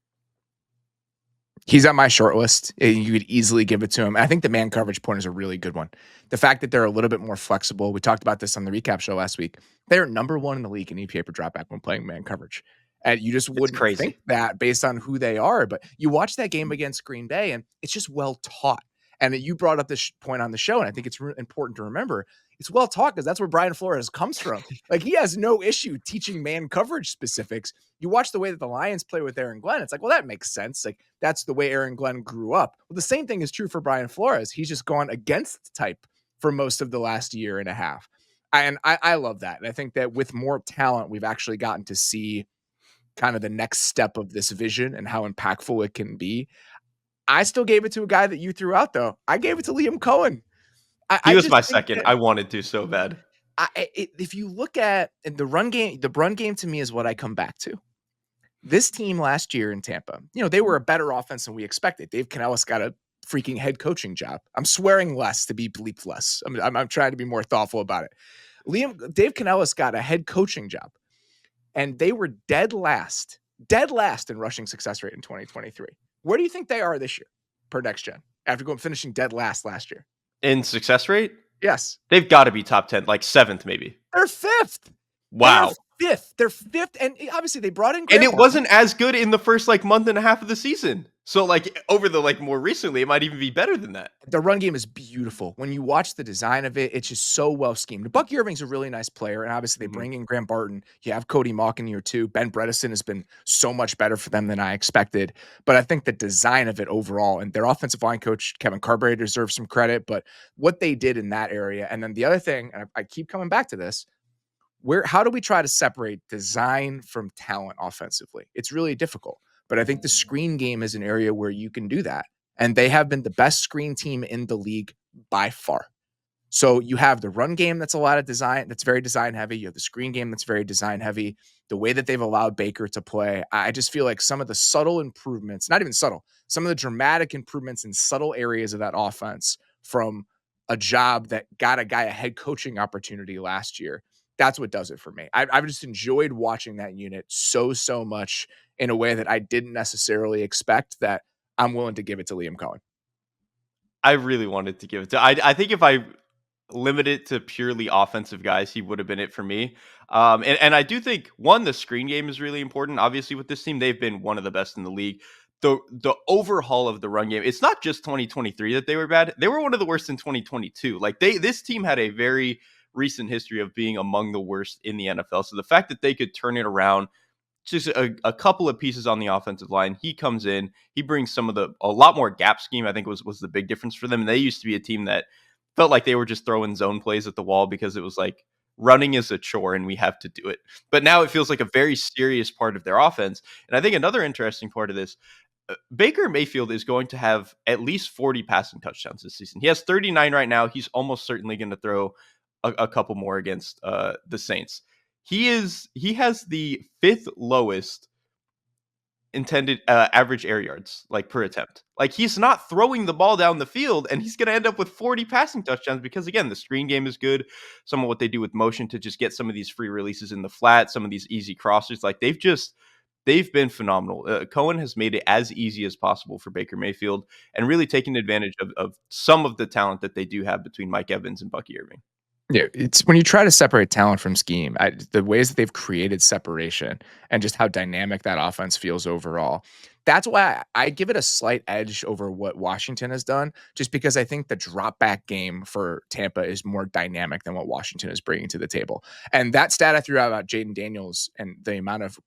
He's on my short list. You could easily give it to him. I think the man coverage point is a really good one. The fact that they're a little bit more flexible. We talked about this on the recap show last week. They're number 1 in the league in EPA per dropback when playing man coverage. And you just It's wouldn't think crazy. that based on who they are. But you watch that game against Green Bay, and it's just well taught. And you brought up this point on the show, and I think it's important to remember. It's well taught because that's where Brian Flores comes from. Like he has no issue teaching man coverage specifics. You watch the way that the Lions play with Aaron Glenn. It's like, well, that makes sense. Like that's the way Aaron Glenn grew up. Well, the same thing is true for Brian Flores. He's just gone against the type for most of the last year and a half. And I love that. And I think that with more talent, we've actually gotten to see kind of the next step of this vision and how impactful it can be. I still gave it to a guy that you threw out, though. I gave it to Liam Cohen. He I was just my think second. that I wanted to so bad. if you look at the run game to me is what I come back to. This team last year in Tampa, they were a better offense than we expected. Dave Canellis got a freaking head coaching job. I'm swearing less to be bleeped less. I'm trying to be more thoughtful about it. Dave Canellis got a head coaching job, and they were dead last in rushing success rate in 2023. Where do you think they are this year per next gen after finishing dead last year? In success rate, Yes. they've got to be top 10, like 7th maybe. They're 5th. Wow. They're 5th, and obviously they brought in And Graham it Barton. wasn't as good in the first like month and a half of the season. So like over the like more recently, it might even be better than that. The run game is beautiful. When you watch the design of it, it's just so well schemed. Buck Irving's a really nice player, and obviously they bring in Graham Barton. You have Cody Mauch in year 2. Ben Bredesen has been so much better for them than I expected. But I think the design of it overall, and their offensive line coach, Kevin Carberry, deserves some credit. But what they did in that area, and then the other thing, and I keep coming back to this, how do we try to separate design from talent offensively? It's really difficult. But I think the screen game is an area where you can do that. And they have been the best screen team in the league by far. So you have the run game that's a lot of design, that's very design heavy. You have the screen game that's very design heavy. The way that they've allowed Baker to play, I just feel like some of the subtle improvements, not even subtle, some of the dramatic improvements in subtle areas of that offense from a job that got a guy a head coaching opportunity last year. That's what does it for me. I've just enjoyed watching that unit so much in a way that I didn't necessarily expect, that I'm willing to give it to Liam Cohen. I really wanted to give it to. I think if I limit it to purely offensive guys, he would have been it for me. And I do think one, the screen game is really important. Obviously, with this team, they've been one of the best in the league. The overhaul of the run game, it's not just 2023 that they were bad. They were one of the worst in 2022. Like this team had a very recent history of being among the worst in the NFL. So the fact that they could turn it around, just a couple of pieces on the offensive line. He comes in, he brings a lot more gap scheme. I think was the big difference for them. And they used to be a team that felt like they were just throwing zone plays at the wall because it was like running is a chore and we have to do it. But now it feels like a very serious part of their offense. And I think another interesting part of this, Baker Mayfield is going to have at least 40 passing touchdowns this season. He has 39 right now. He's almost certainly going to throw a couple more against the Saints. He has the fifth lowest intended average air yards like per attempt. Like he's not throwing the ball down the field, and he's going to end up with 40 passing touchdowns because again, the screen game is good. Some of what they do with motion to just get some of these free releases in the flat, some of these easy crossers, like they've been phenomenal. Cohen has made it as easy as possible for Baker Mayfield and really taken advantage of some of the talent that they do have between Mike Evans and Bucky Irving. Yeah, it's when you try to separate talent from scheme, the ways that they've created separation and just how dynamic that offense feels overall. That's why I give it a slight edge over what Washington has done, just because I think the drop back game for Tampa is more dynamic than what Washington is bringing to the table. And that stat I threw out about Jaden Daniels and the amount of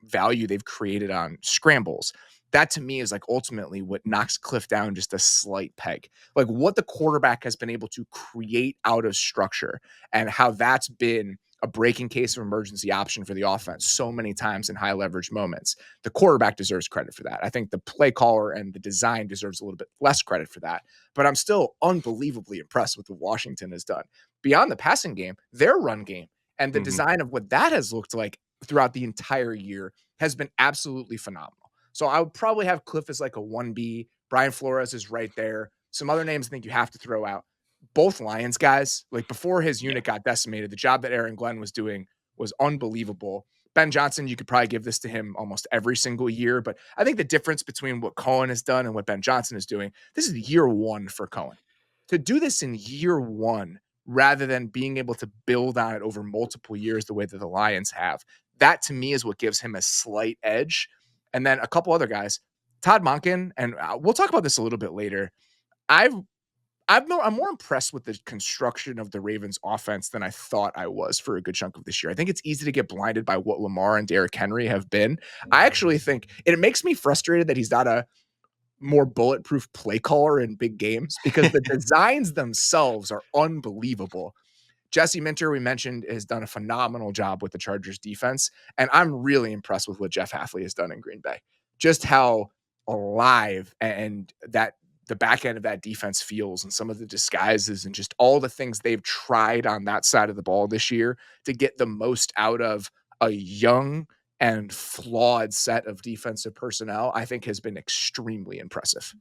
value they've created on scrambles. That to me is like ultimately what knocks Cliff down just a slight peg. Like what the quarterback has been able to create out of structure and how that's been a breaking case of emergency option for the offense so many times in high leverage moments. The quarterback deserves credit for that. I think the play caller and the design deserves a little bit less credit for that. But I'm still unbelievably impressed with what Washington has done. Beyond the passing game, their run game and the Mhm. design of what that has looked like throughout the entire year has been absolutely phenomenal. So I would probably have Cliff as like a 1B. Brian Flores is right there. Some other names I think you have to throw out. Both Lions guys, like before his Yeah. unit got decimated, the job that Aaron Glenn was doing was unbelievable. Ben Johnson, you could probably give this to him almost every single year, but I think the difference between what Cohen has done and what Ben Johnson is doing, this is year one for Cohen. To do this in year one rather than being able to build on it over multiple years the way that the Lions have, that to me is what gives him a slight edge. And then a couple other guys, Todd Monken, and we'll talk about this a little bit later. I've I'm more impressed with the construction of the Ravens offense than I thought I was for a good chunk of this year. I think it's easy to get blinded by what Lamar and Derrick Henry have been. I actually think it makes me frustrated that he's not a more bulletproof play caller in big games because the designs themselves are unbelievable. Jesse Minter, we mentioned, has done a phenomenal job with the Chargers defense. And I'm really impressed with what Jeff Halfley has done in Green Bay. Just how alive and that the back end of that defense feels and some of the disguises and just all the things they've tried on that side of the ball this year to get the most out of a young and flawed set of defensive personnel, I think has been extremely impressive.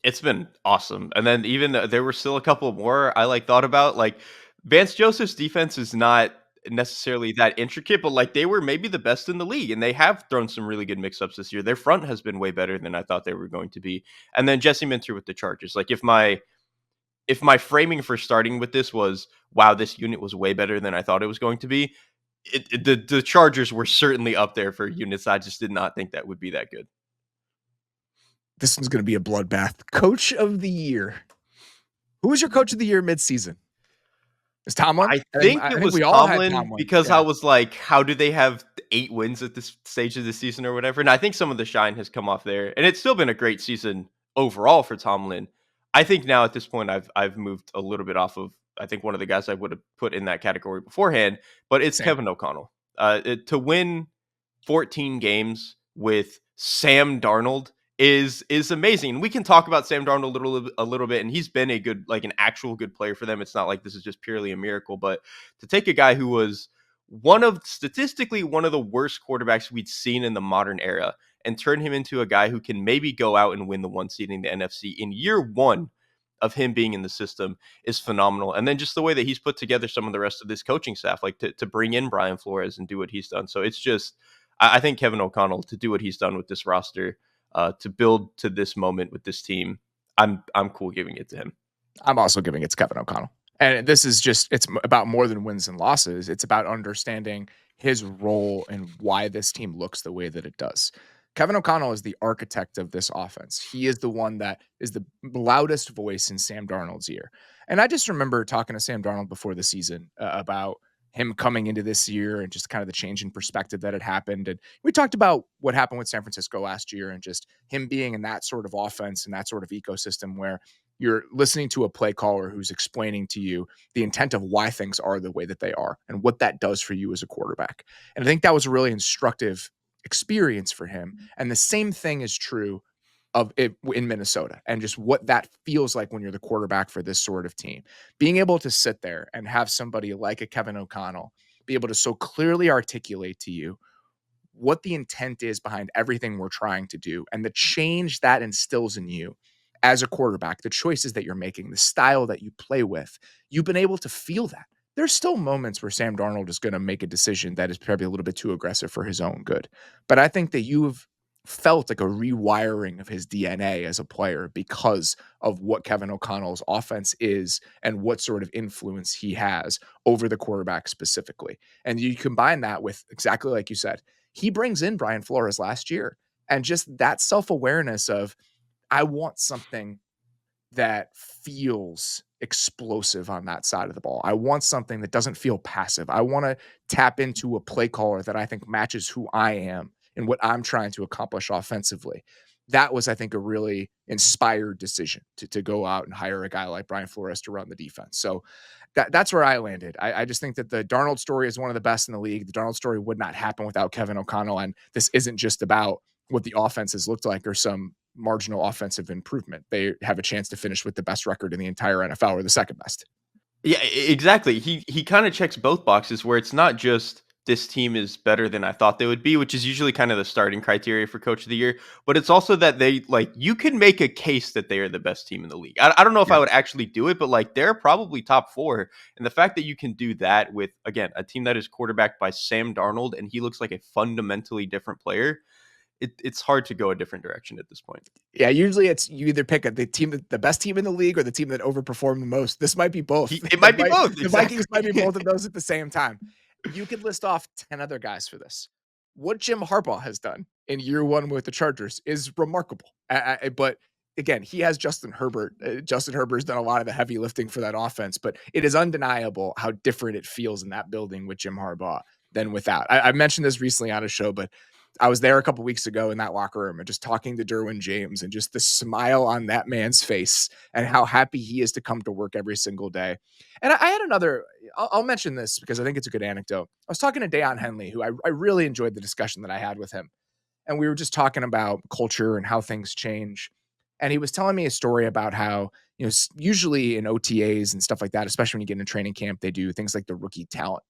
It's been awesome. And then even there were still a couple more I like thought about. Like Vance Joseph's defense is not necessarily that intricate, but like they were maybe the best in the league, and they have thrown some really good mix-ups this year. Their front has been way better than I thought they were going to be. And then Jesse Minter with the Chargers. Like if my framing for starting with this was wow, this unit was way better than I thought it was going to be, the Chargers were certainly up there for units I just did not think that would be that good. This one's going to be a bloodbath. Coach of the year. Who was your coach of the year midseason? Is Tomlin? I think I it think was we all had Tomlin Tomlin. because I Yeah. was like, how do they have 8 wins at this stage of the season or whatever? And I think some of the shine has come off there. And it's still been a great season overall for Tomlin. I think now at this point I've moved a little bit off of I think one of the guys I would have put in that category beforehand, but it's Same. Kevin O'Connell. To win 14 games with Sam Darnold is amazing. We can talk about Sam Darnold a little bit, and he's been a good, like an actual good player for them. It's not like this is just purely a miracle, but to take a guy who was statistically one of the worst quarterbacks we'd seen in the modern era and turn him into a guy who can maybe go out and win the one seed in the NFC in year one of him being in the system is phenomenal. And then just the way that he's put together some of the rest of this coaching staff, like to bring in Brian Flores and do what he's done. So it's just I think Kevin O'Connell to do what he's done with this roster, to build to this moment with this team, I'm cool giving it to him. I'm also giving it to Kevin O'Connell. And this is just, it's about more than wins and losses. It's about understanding his role and why this team looks the way that it does. Kevin O'Connell is the architect of this offense. He is the one that is the loudest voice in Sam Darnold's ear. And I just remember talking to Sam Darnold before the season about him coming into this year and just kind of the change in perspective that had happened. And we talked about what happened with San Francisco last year and just him being in that sort of offense and that sort of ecosystem where you're listening to a play caller who's explaining to you the intent of why things are the way that they are and what that does for you as a quarterback. And I think that was a really instructive experience for him. And the same thing is true of it in Minnesota and just what that feels like when you're the quarterback for this sort of team. Being able to sit there and have somebody like a Kevin O'Connell be able to so clearly articulate to you what the intent is behind everything we're trying to do and the change that instills in you as a quarterback, the choices that you're making, the style that you play with, you've been able to feel that. There's still moments where Sam Darnold is going to make a decision that is probably a little bit too aggressive for his own good. But I think that you've felt like a rewiring of his DNA as a player because of what Kevin O'Connell's offense is and what sort of influence he has over the quarterback specifically. And you combine that with exactly like you said, he brings in Brian Flores last year and just that self-awareness of I want something that feels explosive on that side of the ball. I want something that doesn't feel passive. I want to tap into a play caller that I think matches who I am and what I'm trying to accomplish offensively. That was, I think, a really inspired decision to go out and hire a guy like Brian Flores to run the defense. So that's where I landed. I just think that the Darnold story is one of the best in the league. The Darnold story would not happen without Kevin O'Connell. And this isn't just about what the offense has looked like or some marginal offensive improvement. They have a chance to finish with the best record in the entire NFL or the second best. Yeah, exactly. He kind of checks both boxes where it's not just this team is better than I thought they would be, which is usually kind of the starting criteria for coach of the year, but it's also that they like you can make a case that they are the best team in the league. I don't know if I Yeah. would actually do it, but like they're probably top 4. And the fact that you can do that with again a team that is quarterbacked by Sam Darnold and he looks like a fundamentally different player, it's hard to go a different direction at this point. Yeah, usually it's you either pick the team that the best team in the league or the team that overperformed the most. This might be both. It might be both, The Vikings might be exactly. both of those at the same time. You could list off 10 other guys for this. What Jim Harbaugh has done in year 1 with the Chargers is remarkable. But again, he has Justin Herbert. Justin Herbert's done a lot of the heavy lifting for that offense, but it is undeniable how different it feels in that building with Jim Harbaugh than without. I mentioned this recently on a show, but I was there a couple weeks ago in that locker room and just talking to Derwin James and just the smile on that man's face and how happy he is to come to work every single day. And I had another, I'll mention this because I think it's a good anecdote. I was talking to Deion Henley, who I really enjoyed the discussion that I had with him. And we were just talking about culture and how things change. And he was telling me a story about how, usually in OTAs and stuff like that, especially when you get into training camp, they do things like the rookie talent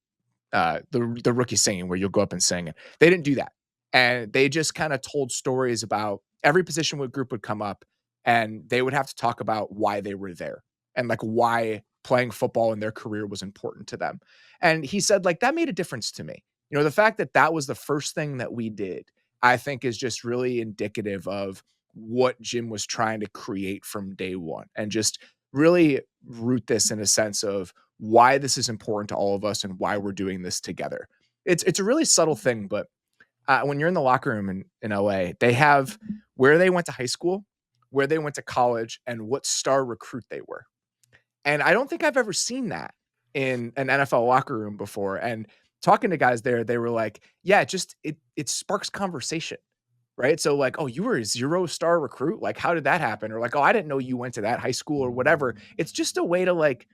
the rookie singing where you'll go up and sing. And they didn't do that. And they just kind of told stories about every position group would come up and they would have to talk about why they were there and like why playing football in their career was important to them. And he said, like, that made a difference to me. The fact that that was the first thing that we did, I think is just really indicative of what Jim was trying to create from day one and just really root this in a sense of why this is important to all of us and why we're doing this together. It's a really subtle thing, but when you're in the locker room in LA, they have where they went to high school, where they went to college, and what star recruit they were. And I don't think I've ever seen that in an NFL locker room before. And talking to guys there, they were like, yeah, it sparks conversation. Right. So like, oh, you were a 0-star recruit. Like, how did that happen? Or like, oh, I didn't know you went to that high school or whatever. It's just a way to like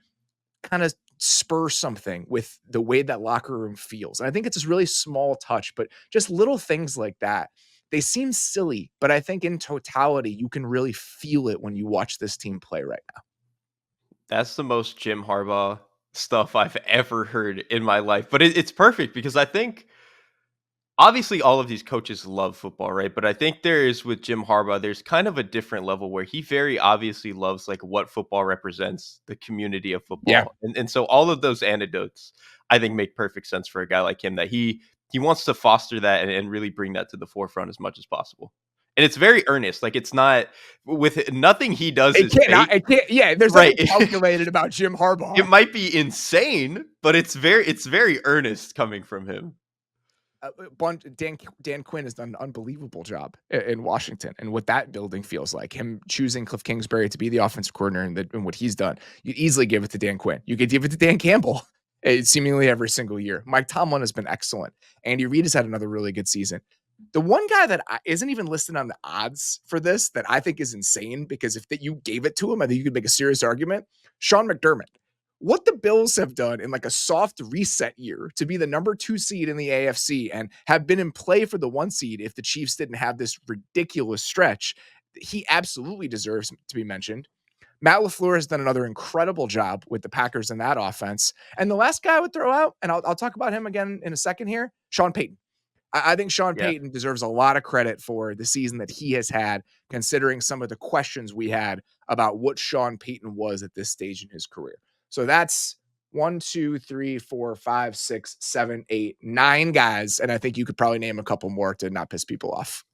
kind of spur something with the way that locker room feels. And I think it's this really small touch, but just little things like that. They seem silly, but I think in totality, you can really feel it when you watch this team play right now. That's the most Jim Harbaugh stuff I've ever heard in my life. But it's perfect because I think obviously all of these coaches love football, right? But I think there is with Jim Harbaugh, there's kind of a different level where he very obviously loves like what football represents, the community of Yeah. football. And so all of those anecdotes I think make perfect sense for a guy like him that he wants to foster that and really bring that to the forefront as much as possible. And it's very earnest. Like it's not with nothing he does is fake. It can't, yeah, there's Right. nothing calculated about Jim It Harbaugh. might be insane, but it's very earnest coming from him. Dan Quinn has done an unbelievable job in Washington, and what that building feels like. Him choosing Cliff Kingsbury to be the offensive coordinator and what he's done. You'd easily give it to Dan Quinn. You could give it to Dan Campbell seemingly every single year. Mike Tomlin has been excellent. Andy Reid has had another really good season. The one guy that isn't even listed on the odds for this that I think is insane because if you gave it to him, I think you could make a serious argument. Sean McDermott. What the Bills have done in like a soft reset year to be the number 2 seed in the AFC and have been in play for the 1 seed if the Chiefs didn't have this ridiculous stretch, he absolutely deserves to be mentioned. Matt LaFleur has done another incredible job with the Packers in that offense. And the last guy I would throw out, and I'll talk about him again in a second here, Sean Payton. I think Sean Yeah. Payton deserves a lot of credit for the season that he has had, considering some of the questions we had about what Sean Payton was at this stage in his career. So that's 1, 2, 3, 4, 5, 6, 7, 8, 9 guys. And I think you could probably name a couple more to not piss people off.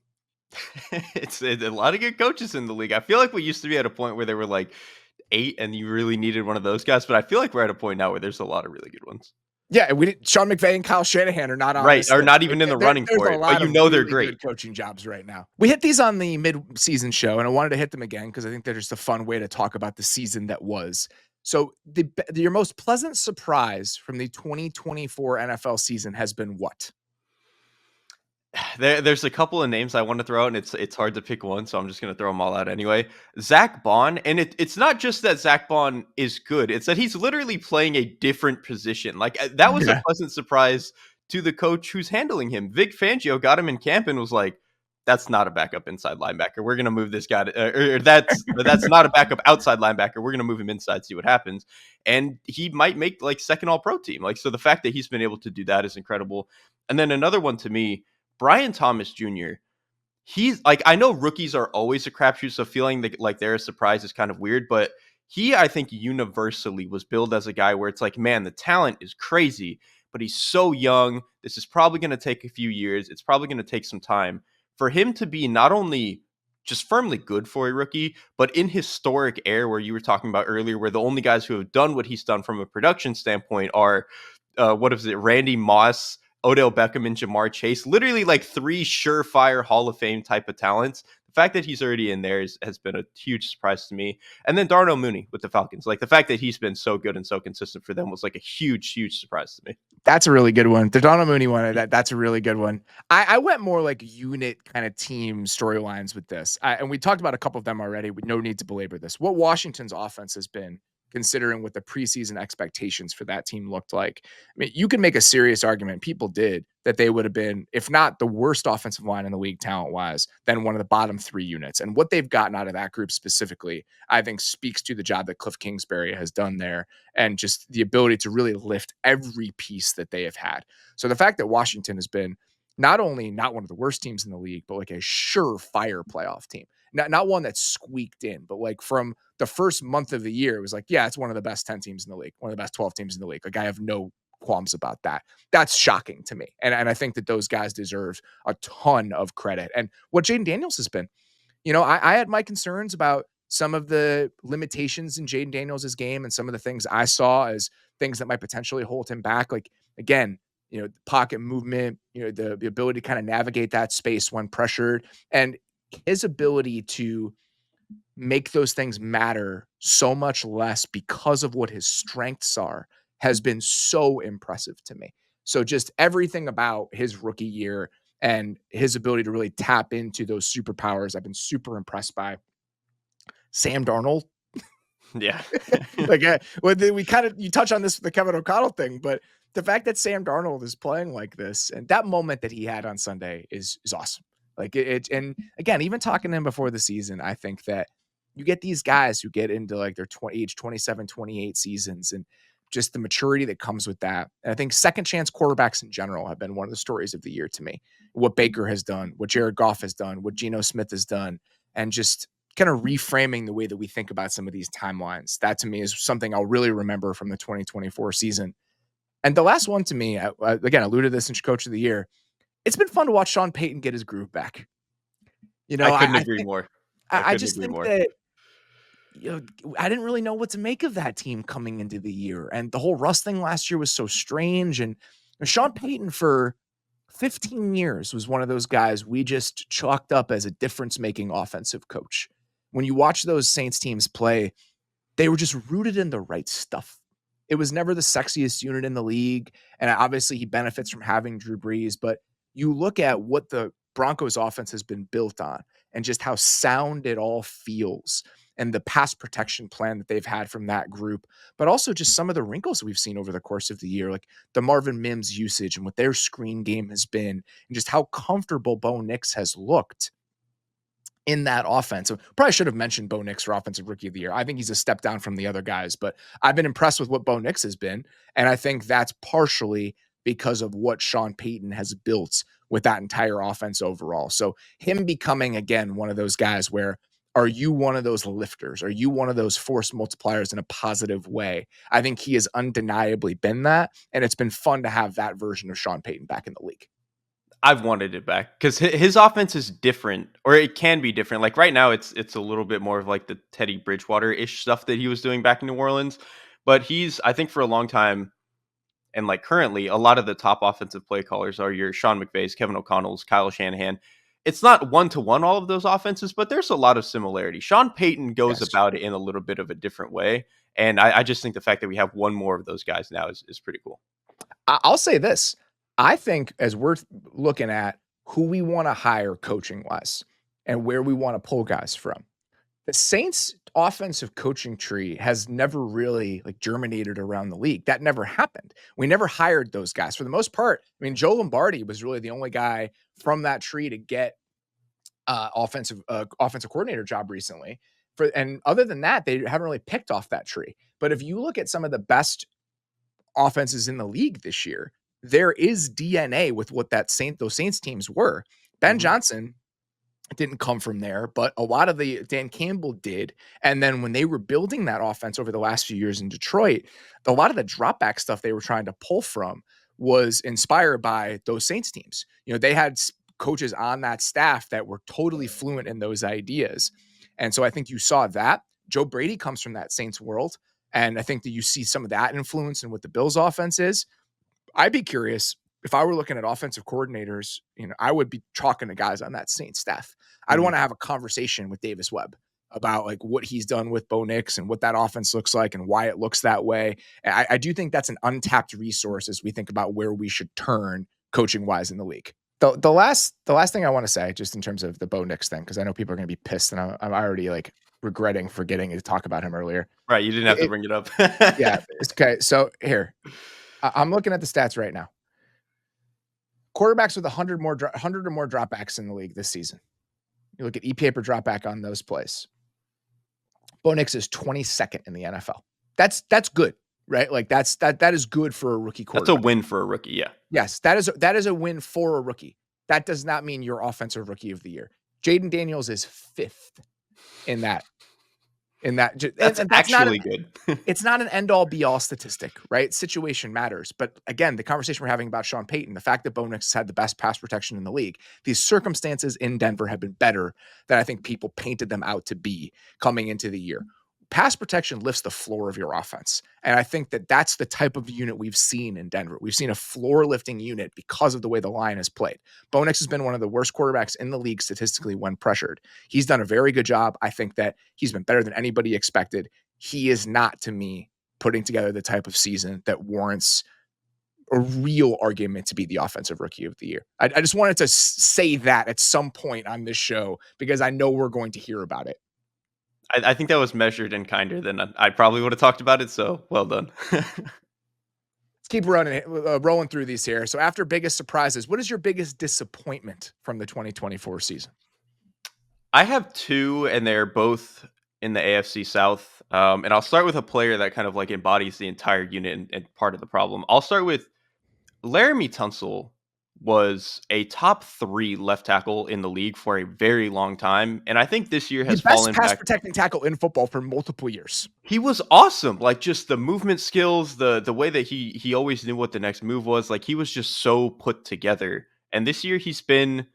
It's a lot of good coaches in the league. I feel like we used to be at a point where there were like 8 and you really needed one of those guys, but I feel like we're at a point now where there's a lot of really good ones. Yeah, we did. Sean McVay and Kyle Shanahan are not on Right, this or list. not even in the running There's for a it, but lot you of know they're really great. good coaching jobs right now. We hit these on the mid-season show, and I wanted to hit them again because I think they're just a fun way to talk about the season that was. So, your most pleasant surprise from the 2024 NFL season has been what? There's a couple of names I want to throw out, and it's hard to pick one, so I'm just gonna throw them all out anyway. Zach Bond, and it's not just that Zach Bond is good; it's that he's literally playing a different position. Like that was a Yeah. pleasant surprise to the coach who's handling him. Vic Fangio got him in camp and was like, "That's not a backup inside linebacker. We're gonna move this guy. Or that's not a backup outside linebacker. We're gonna move him inside, see what happens." And he might make like second All Pro team. Like so, the fact that he's been able to do that is incredible. And then another one to me. Brian Thomas Jr. He's like, I know rookies are always a crapshoot, so feeling like they're a surprise is kind of weird, but he, I think, universally was billed as a guy where it's like, man, the talent is crazy, but he's so young. This is probably going to take a few years. It's probably going to take some time for him to be not only just firmly good for a rookie, but in historic air where you were talking about earlier, where the only guys who have done what he's done from a production standpoint are, what is it, Randy Moss, Odell Beckham, and Jamar Chase, literally like 3 surefire Hall of Fame type of talents. The fact that he's already in there has been a huge surprise to me. And then Darnell Mooney with the Falcons, like the fact that he's been so good and so consistent for them was like a huge, huge surprise to me. That's a really good one. The Donald Mooney one, that's a really good one. I went more like unit kind of team storylines with this. And we talked about a couple of them already with no need to belabor this. What Washington's offense has been, considering what the preseason expectations for that team looked like. I mean, you can make a serious argument, people did, that they would have been, if not the worst offensive line in the league talent-wise, then one of the bottom 3 units. And what they've gotten out of that group specifically, I think speaks to the job that Cliff Kingsbury has done there and just the ability to really lift every piece that they have had. So the fact that Washington has been not only not one of the worst teams in the league, but like a surefire playoff team. Not one that squeaked in, but like from the first month of the year, it was like, yeah, it's one of the best 10 teams in the league, one of the best 12 teams in the league. Like I have no qualms about that. That's shocking to me. And I think that those guys deserve a ton of credit. And what Jaden Daniels has been, I had my concerns about some of the limitations in Jaden Daniels' game and some of the things I saw as things that might potentially hold him back. Like, again, pocket movement, the ability to kind of navigate that space when pressured and his ability to make those things matter so much less because of what his strengths are has been so impressive to me. So just everything about his rookie year and his ability to really tap into those superpowers, I've been super impressed by. Sam Darnold, Yeah. like we kind of you touch on this with the Kevin O'Connell thing, but the fact that Sam Darnold is playing like this and that moment that he had on Sunday is awesome. Like and again, even talking to him before the season, I think that you get these guys who get into like their age 27, 28 seasons and just the maturity that comes with that. And I think second chance quarterbacks in general have been one of the stories of the year to me. What Baker has done, what Jared Goff has done, what Geno Smith has done, and just kind of reframing the way that we think about some of these timelines. That to me is something I'll really remember from the 2024 season. And the last one to me, again, I alluded to this in Coach of the Year. It's been fun to watch Sean Payton get his groove back. I couldn't agree more. I I couldn't just agree think more. that I didn't really know what to make of that team coming into the year. And the whole Russ thing last year was so strange. And Sean Payton for 15 years was one of those guys we just chalked up as a difference-making offensive coach. When you watch those Saints teams play, they were just rooted in the right stuff. It was never the sexiest unit in the league, and obviously he benefits from having Drew Brees, but you look at what the Broncos offense has been built on and just how sound it all feels and the pass protection plan that they've had from that group, but also just some of the wrinkles we've seen over the course of the year, like the Marvin Mims usage and what their screen game has been, and just how comfortable Bo Nix has looked in that offense. So probably should have mentioned Bo Nix for offensive rookie of the year. I think he's a step down from the other guys, but I've been impressed with what Bo Nix has been. And I think that's partially because of what Sean Payton has built with that entire offense overall. So him becoming, again, one of those guys where, are you one of those lifters? Are you one of those force multipliers in a positive way? I think he has undeniably been that. And it's been fun to have that version of Sean Payton back in the league. I've wanted it back because his offense is different, or it can be different. Like right now, it's a little bit more of like the Teddy Bridgewater ish stuff that he was doing back in New Orleans. But he's, I think, for a long time, and like currently, a lot of the top offensive play callers are your Sean McVays, Kevin O'Connell's, Kyle Shanahan. It's not one to one all of those offenses, but there's a lot of similarity. Sean Payton goes Yes. about it in a little bit of a different way, and I just think the fact that we have one more of those guys now is pretty cool. I'll say this. I think as we're looking at who we want to hire coaching wise and where we want to pull guys from, the Saints offensive coaching tree has never really like germinated around the league. That never happened. We never hired those guys for the most part. I mean, Joe Lombardi was really the only guy from that tree to get offensive coordinator job recently. And other than that, they haven't really picked off that tree. But if you look at some of the best offenses in the league this year, there is DNA with what those Saints teams were. Ben Mhm. Johnson didn't come from there, but a lot of the Dan Campbell did. And then when they were building that offense over the last few years in Detroit, a lot of the drop back stuff they were trying to pull from was inspired by those Saints teams. They had coaches on that staff that were totally fluent in those ideas. And so I think you saw that. Joe Brady comes from that Saints world. And I think that you see some of that influence in what the Bills offense is. I'd be curious if I were looking at offensive coordinators, I would be talking to guys on that Saints staff. I'd Mhm. want to have a conversation with Davis Webb about like what he's done with Bo Nix and what that offense looks like and why it looks that way. And I do think that's an untapped resource as we think about where we should turn coaching wise in the league. The last thing I want to say, just in terms of the Bo Nix thing, because I know people are going to be pissed, and I'm already like regretting forgetting to talk about him earlier. Right, you didn't have to bring it up. Yeah, it's okay. So here, I'm looking at the stats right now. Quarterbacks with 100 or more dropbacks in the league this season. You look at EPA per dropback on those plays. Bo Nix is 22nd in the NFL. That's good, right? Like that is good for a rookie That's a quarterback. win for a rookie, yeah. Yes, that is a win for a rookie. That does not mean you're offensive rookie of the year. Jaden Daniels is 5th in that. And That's that's not actually good. it's not an end all be all statistic, right? Situation matters. But again, the conversation we're having about Sean Payton, the fact that Bo Nix has had the best pass protection in the league, these circumstances in Denver have been better than I think people painted them out to be coming into the year. Pass protection lifts the floor of your offense. And I think that that's the type of unit we've seen in Denver. We've seen a floor lifting unit because of the way the line is played. Bo Nix has been one of the worst quarterbacks in the league statistically when pressured. He's done a very good job. I think that he's been better than anybody expected. He is not, to me, putting together the type of season that warrants a real argument to be the offensive rookie of the year. I just wanted to say that at some point on this show because I know we're going to hear about it. I think that was measured and kinder than I probably would have talked about it, so well done. Let's keep rolling through these here. So after biggest surprises, what is your biggest disappointment from the 2024 season? I have 2, and they're both in the AFC South. And I'll start with a player that kind of like embodies the entire unit and part of the problem. I'll start with Laramie Tunsil was a top 3 left tackle in the league for a very long time, and I think this year The has best fallen pass back. protecting tackle in football for multiple years. He was awesome, like just the movement skills, the way that he always knew what the next move was. Like he was just so put together. And this year he's been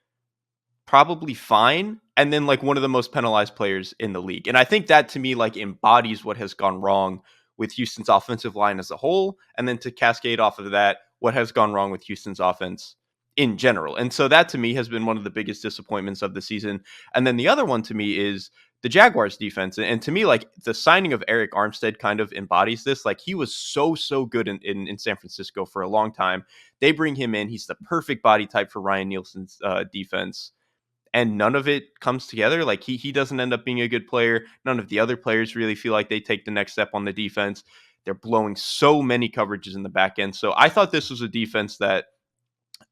probably fine, and then like one of the most penalized players in the league. And I think that to me like embodies what has gone wrong with Houston's offensive line as a whole, and then to cascade off of that, what has gone wrong with Houston's offense in general. And so that to me has been one of the biggest disappointments of the season. And then the other one to me is the Jaguars defense. And to me, like the signing of Eric Armstead kind of embodies this. Like he was so good in San Francisco for a long time. They bring him in. He's the perfect body type for Ryan Nielsen's defense. And none of it comes together. Like he doesn't end up being a good player. None of the other players really feel like they take the next step on the defense. They're blowing so many coverages in the back end. So I thought this was a defense that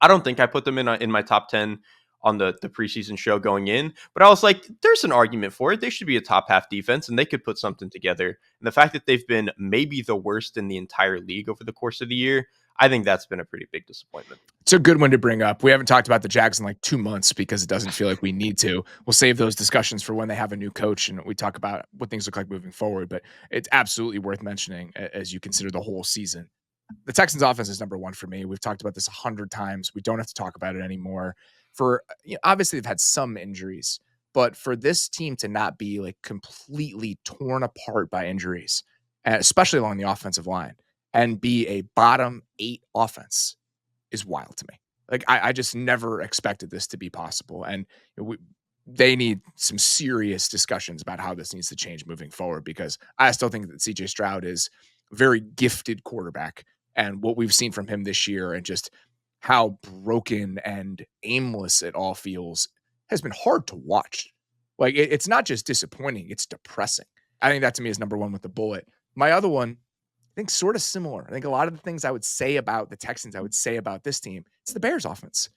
I don't think I put them in my top 10 on the preseason show going in, but I was like, there's an argument for it. They should be a top half defense and they could put something together. And the fact that they've been maybe the worst in the entire league over the course of the year, I think that's been a pretty big disappointment. It's a good one to bring up. We haven't talked about the Jags in like 2 months because it doesn't feel like we need to. We'll save those discussions for when they have a new coach and we talk about what things look like moving forward, but it's absolutely worth mentioning as you consider the whole season. The Texans offense is number one for me. We've talked about this 100 times. We don't have to talk about it anymore. Obviously they've had some injuries, but for this team to not be like completely torn apart by injuries, especially along the offensive line, and be a bottom 8 offense is wild to me. Like I just never expected this to be possible, and they need some serious discussions about how this needs to change moving forward because I still think that CJ Stroud is a very gifted quarterback, and what we've seen from him this year, and just how broken and aimless it all feels, has been hard to watch. Like it's not just disappointing; it's depressing. I think that to me is number one with the bullet. My other one, I think sort of similar. I think a lot of the things I would say about the Texans, I would say about this team, it's the Bears offense.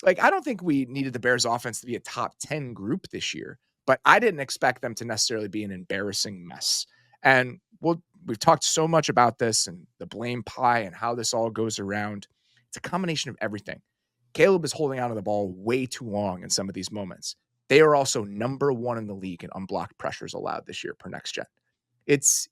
Like, I don't think we needed the Bears offense to be a top 10 group this year, but I didn't expect them to necessarily be an embarrassing mess. And we've talked so much about this and the blame pie and how this all goes around. It's a combination of everything. Caleb is holding onto the ball way too long in some of these moments. They are also number one in the league in unblocked pressures allowed this year per next gen. It's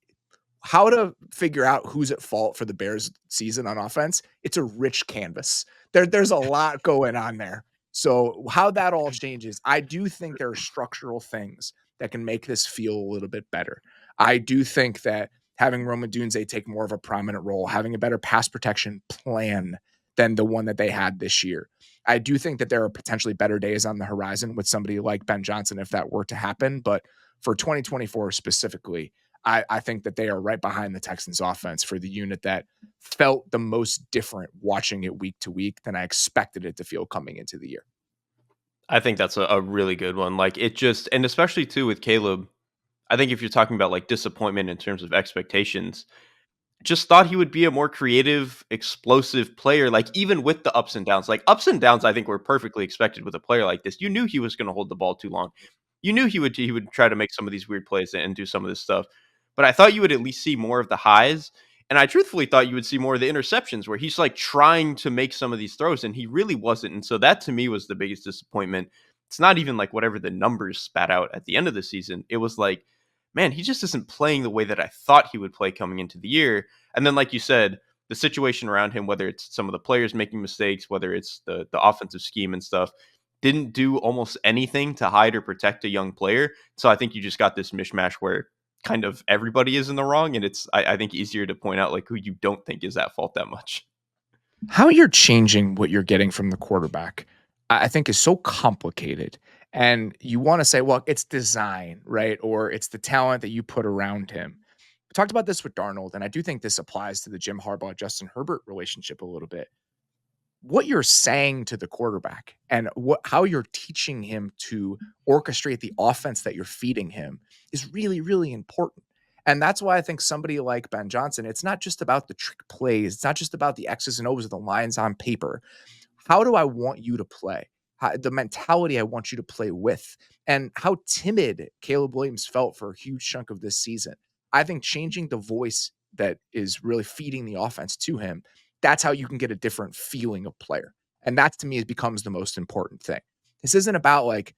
how to figure out who's at fault for the Bears season on offense. It's a rich canvas. There's a lot going on there. So how that all changes, I do think there are structural things that can make this feel a little bit better. I do think that having Roma Dunze take more of a prominent role, having a better pass protection plan than the one that they had this year. I do think that there are potentially better days on the horizon with somebody like Ben Johnson if that were to happen. But for 2024 specifically, I think that they are right behind the Texans offense for the unit that felt the most different watching it week to week than I expected it to feel coming into the year. I think that's a really good one. Like it just, and especially too with Caleb, I think if you're talking about like disappointment in terms of expectations, just thought he would be a more creative, explosive player, like even with the ups and downs. Like ups and downs, I think were perfectly expected with a player like this. You knew he was going to hold the ball too long. You knew he would try to make some of these weird plays and do some of this stuff. But I thought you would at least see more of the highs. And I truthfully thought you would see more of the interceptions where he's like trying to make some of these throws and he really wasn't. And so that to me was the biggest disappointment. It's not even like whatever the numbers spat out at the end of the season. It was like, man, he just isn't playing the way that I thought he would play coming into the year. And then, like you said, the situation around him, whether it's some of the players making mistakes, whether it's the offensive scheme and stuff, didn't do almost anything to hide or protect a young player. So I think you just got this mishmash where kind of everybody is in the wrong, and it's I think easier to point out like who you don't think is at fault that much. How you're changing what you're getting from the quarterback, I think is so complicated. And you want to say, well, it's design, right? Or it's the talent that you put around him. We talked about this with Darnold, and I do think this applies to the Jim Harbaugh Justin Herbert relationship a little bit. What you're saying to the quarterback and how you're teaching him to orchestrate the offense that you're feeding him is really, really important. And that's why I think somebody like Ben Johnson, it's not just about the trick plays. It's not just about the X's and O's of the lines on paper. How do I want you to play? The mentality I want you to play with, and how timid Caleb Williams felt for a huge chunk of this season. I think changing the voice that is really feeding the offense to him, that's how you can get a different feeling of player. And that to me is becomes the most important thing. This isn't about like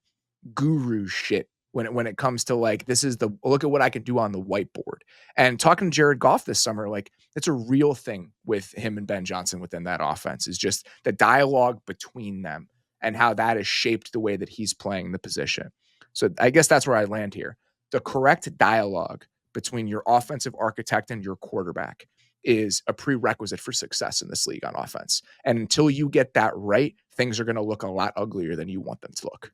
guru shit when it comes to like this is the look at what I can do on the whiteboard. And talking to Jared Goff this summer, like it's a real thing with him and Ben Johnson within that offense is just the dialogue between them and how that has shaped the way that he's playing the position. So I guess that's where I land here. The correct dialogue between your offensive architect and your quarterback is a prerequisite for success in this league on offense. And until you get that right, things are going to look a lot uglier than you want them to look.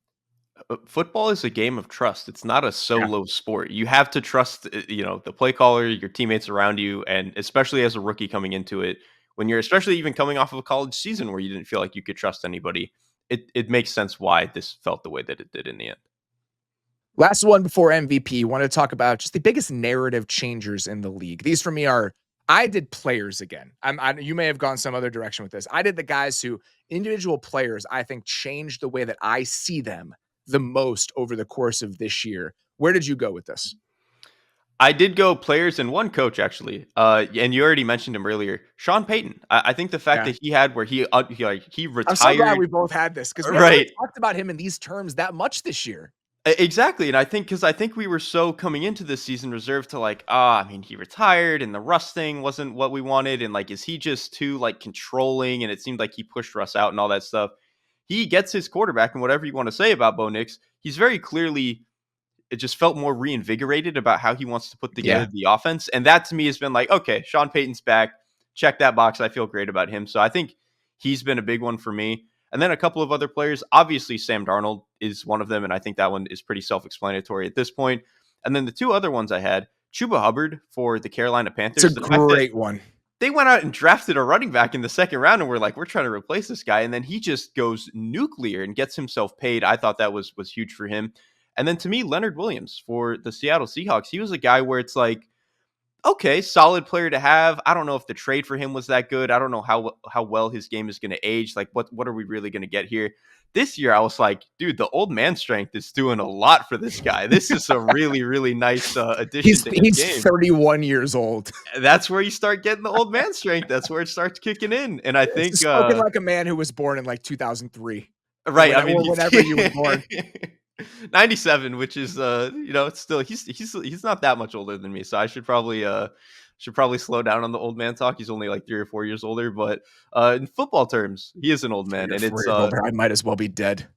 Football is a game of trust. It's not a Yeah. solo sport. You have to trust, the play caller, your teammates around you, and especially as a rookie coming into it, when you're especially even coming off of a college season where you didn't feel like you could trust anybody, it makes sense why this felt the way that it did in the end. Last one before MVP. Want to talk about just the biggest narrative changers in the league. These for me are I did players again. You may have gone some other direction with this. I did the guys who individual players I think changed the way that I see them the most over the course of this year. Where did you go with this? I did go players and one coach actually, and you already mentioned him earlier, Sean Payton. I think the fact Yeah. that he had where he I'm so glad retired, we both had this because we haven't really right? talked about him in these terms that much this year. Exactly, and I think we were so coming into this season reserved to like, I mean, he retired and the Russ thing wasn't what we wanted, and like, is he just too like controlling? And it seemed like he pushed Russ out and all that stuff. He gets his quarterback, and whatever you want to say about Bo Nix, he's very clearly it just felt more reinvigorated about how he wants to put together Yeah. the offense. And that to me has been like, okay, Sean Payton's back. Check that box. I feel great about him. So I think he's been a big one for me. And then a couple of other players. Obviously, Sam Darnold is one of them. And I think that one is pretty self explanatory at this point. And then the two other ones I had Chuba Hubbard for the Carolina It's a Panthers. The fact that great one. they went out and drafted a running back in the second round and we're like, we're trying to replace this guy. And then he just goes nuclear and gets himself paid. I thought that was huge for him. And then to me, Leonard Williams for the Seattle Seahawks, he was a guy where it's like, okay, solid player to have. I don't know if the trade for him was that good. I don't know how well his game is going to age. Like, what are we really going to get here? This year, I was like, dude, the old man strength is doing a lot for this guy. This is a really, really nice addition to his He's game. 31 years old. That's where you start getting the old man strength. That's where it starts kicking in. And I This think, is spoken like a man who was born in like 2003 right. I mean, or whenever you were born. 97, which is it's still he's not that much older than me, so I should probably slow down on the old man talk. He's only like 3 or 4 years older, but in football terms, he is an old man, Three or and four it's years older. I might as well be dead.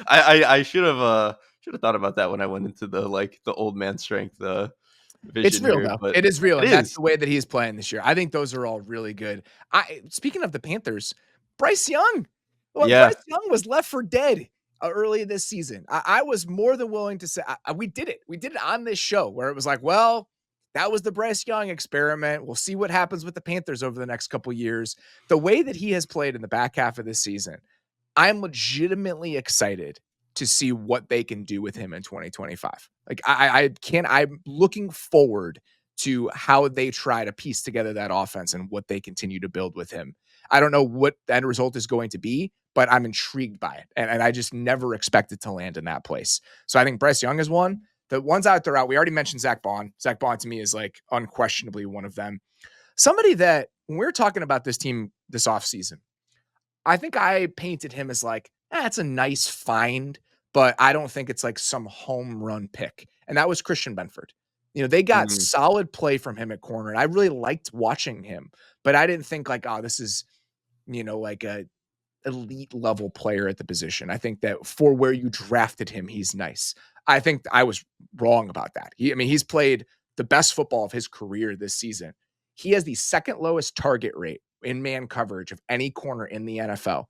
I should have thought about that when I went into the old man strength It's vision real here, though. but It is real, it and that's is. the way that he's playing this year. I think those are all really good. I speaking of the Panthers, Bryce Young. Well, Yeah. Bryce Young was left for dead early this season. I was more than willing to say we did it. We did it on this show where it was like, well, that was the Bryce Young experiment. We'll see what happens with the Panthers over the next couple years. The way that he has played in the back half of this season, I'm legitimately excited to see what they can do with him in 2025. Like I'm looking forward to how they try to piece together that offense and what they continue to build with him. I don't know what the end result is going to be, but I'm intrigued by it. And I just never expected to land in that place. So I think Bryce Young is one. The ones out there out, we already mentioned Zach Bond. Zach Bond to me is like unquestionably one of them. Somebody that when we were talking about this team this offseason, I think I painted him as like, it's a nice find, but I don't think it's like some home run pick. And that was Christian Benford. They got Mhm. solid play from him at corner. And I really liked watching him, but I didn't think like, this is, like a elite level player at the position. I think that for where you drafted him, he's nice. I think I was wrong about that. He's played the best football of his career this season. He has the second lowest target rate in man coverage of any corner in the NFL.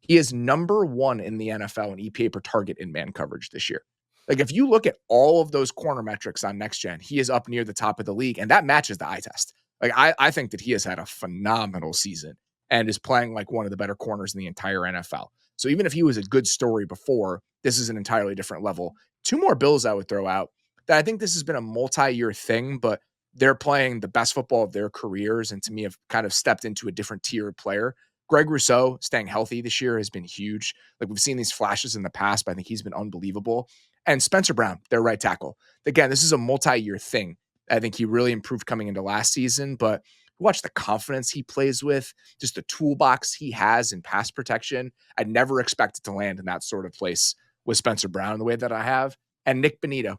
He is number one in the NFL in EPA per target in man coverage this year. Like if you look at all of those corner metrics on next gen, he is up near the top of the league, and that matches the eye test. Like I think that he has had a phenomenal season and is playing like one of the better corners in the entire NFL. So even if he was a good story before, this is an entirely different level. Two more Bills I would throw out that I think this has been a multi-year thing, but they're playing the best football of their careers and to me have kind of stepped into a different tier of player. Greg Rousseau staying healthy this year has been huge. Like we've seen these flashes in the past, but I think he's been unbelievable. And Spencer Brown, their right tackle. Again, this is a multi-year thing. I think he really improved coming into last season, but watch the confidence he plays with, just the toolbox he has in pass protection. I never expected to land in that sort of place with Spencer Brown the way that I have. And Nick Bonito.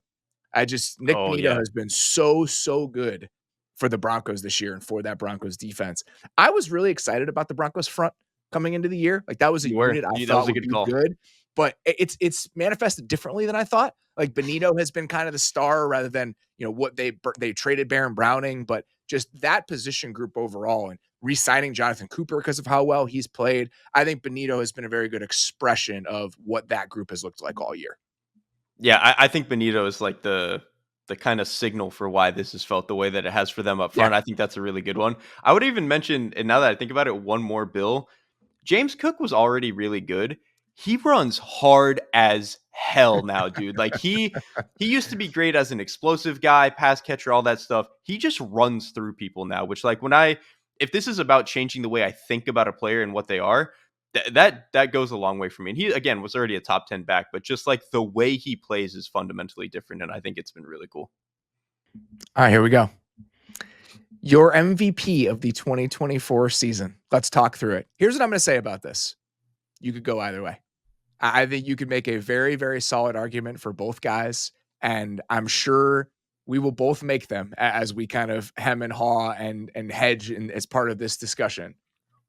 Nick Oh Bonito yeah. has been so good for the Broncos this year and for that Broncos defense. I was really excited about the Broncos front coming into the year. Like that was a You were. unit I That was thought a would good be call. good, but it's manifested differently than I thought. Like Benito has been kind of the star rather than what they traded Baron Browning, but just that position group overall, and re-signing Jonathan Cooper because of how well he's played. I think Benito has been a very good expression of what that group has looked like all year. Yeah, I think Benito is like the kind of signal for why this has felt the way that it has for them up Yeah. front. I think that's a really good one. I would even mention, and now that I think about it, one more Bill. James Cook was already really good. He runs hard as hell now, dude. Like he used to be great as an explosive guy, pass catcher, all that stuff. He just runs through people now, which like when I if this is about changing the way I think about a player and what they are, that goes a long way for me. And he again was already a top 10 back, but just like the way he plays is fundamentally different and I think it's been really cool. All right, here we go. Your MVP of the 2024 season. Let's talk through it. Here's what I'm going to say about this. You could go either way. I think you could make a very, very solid argument for both guys. And I'm sure we will both make them as we kind of hem and haw and hedge as part of this discussion.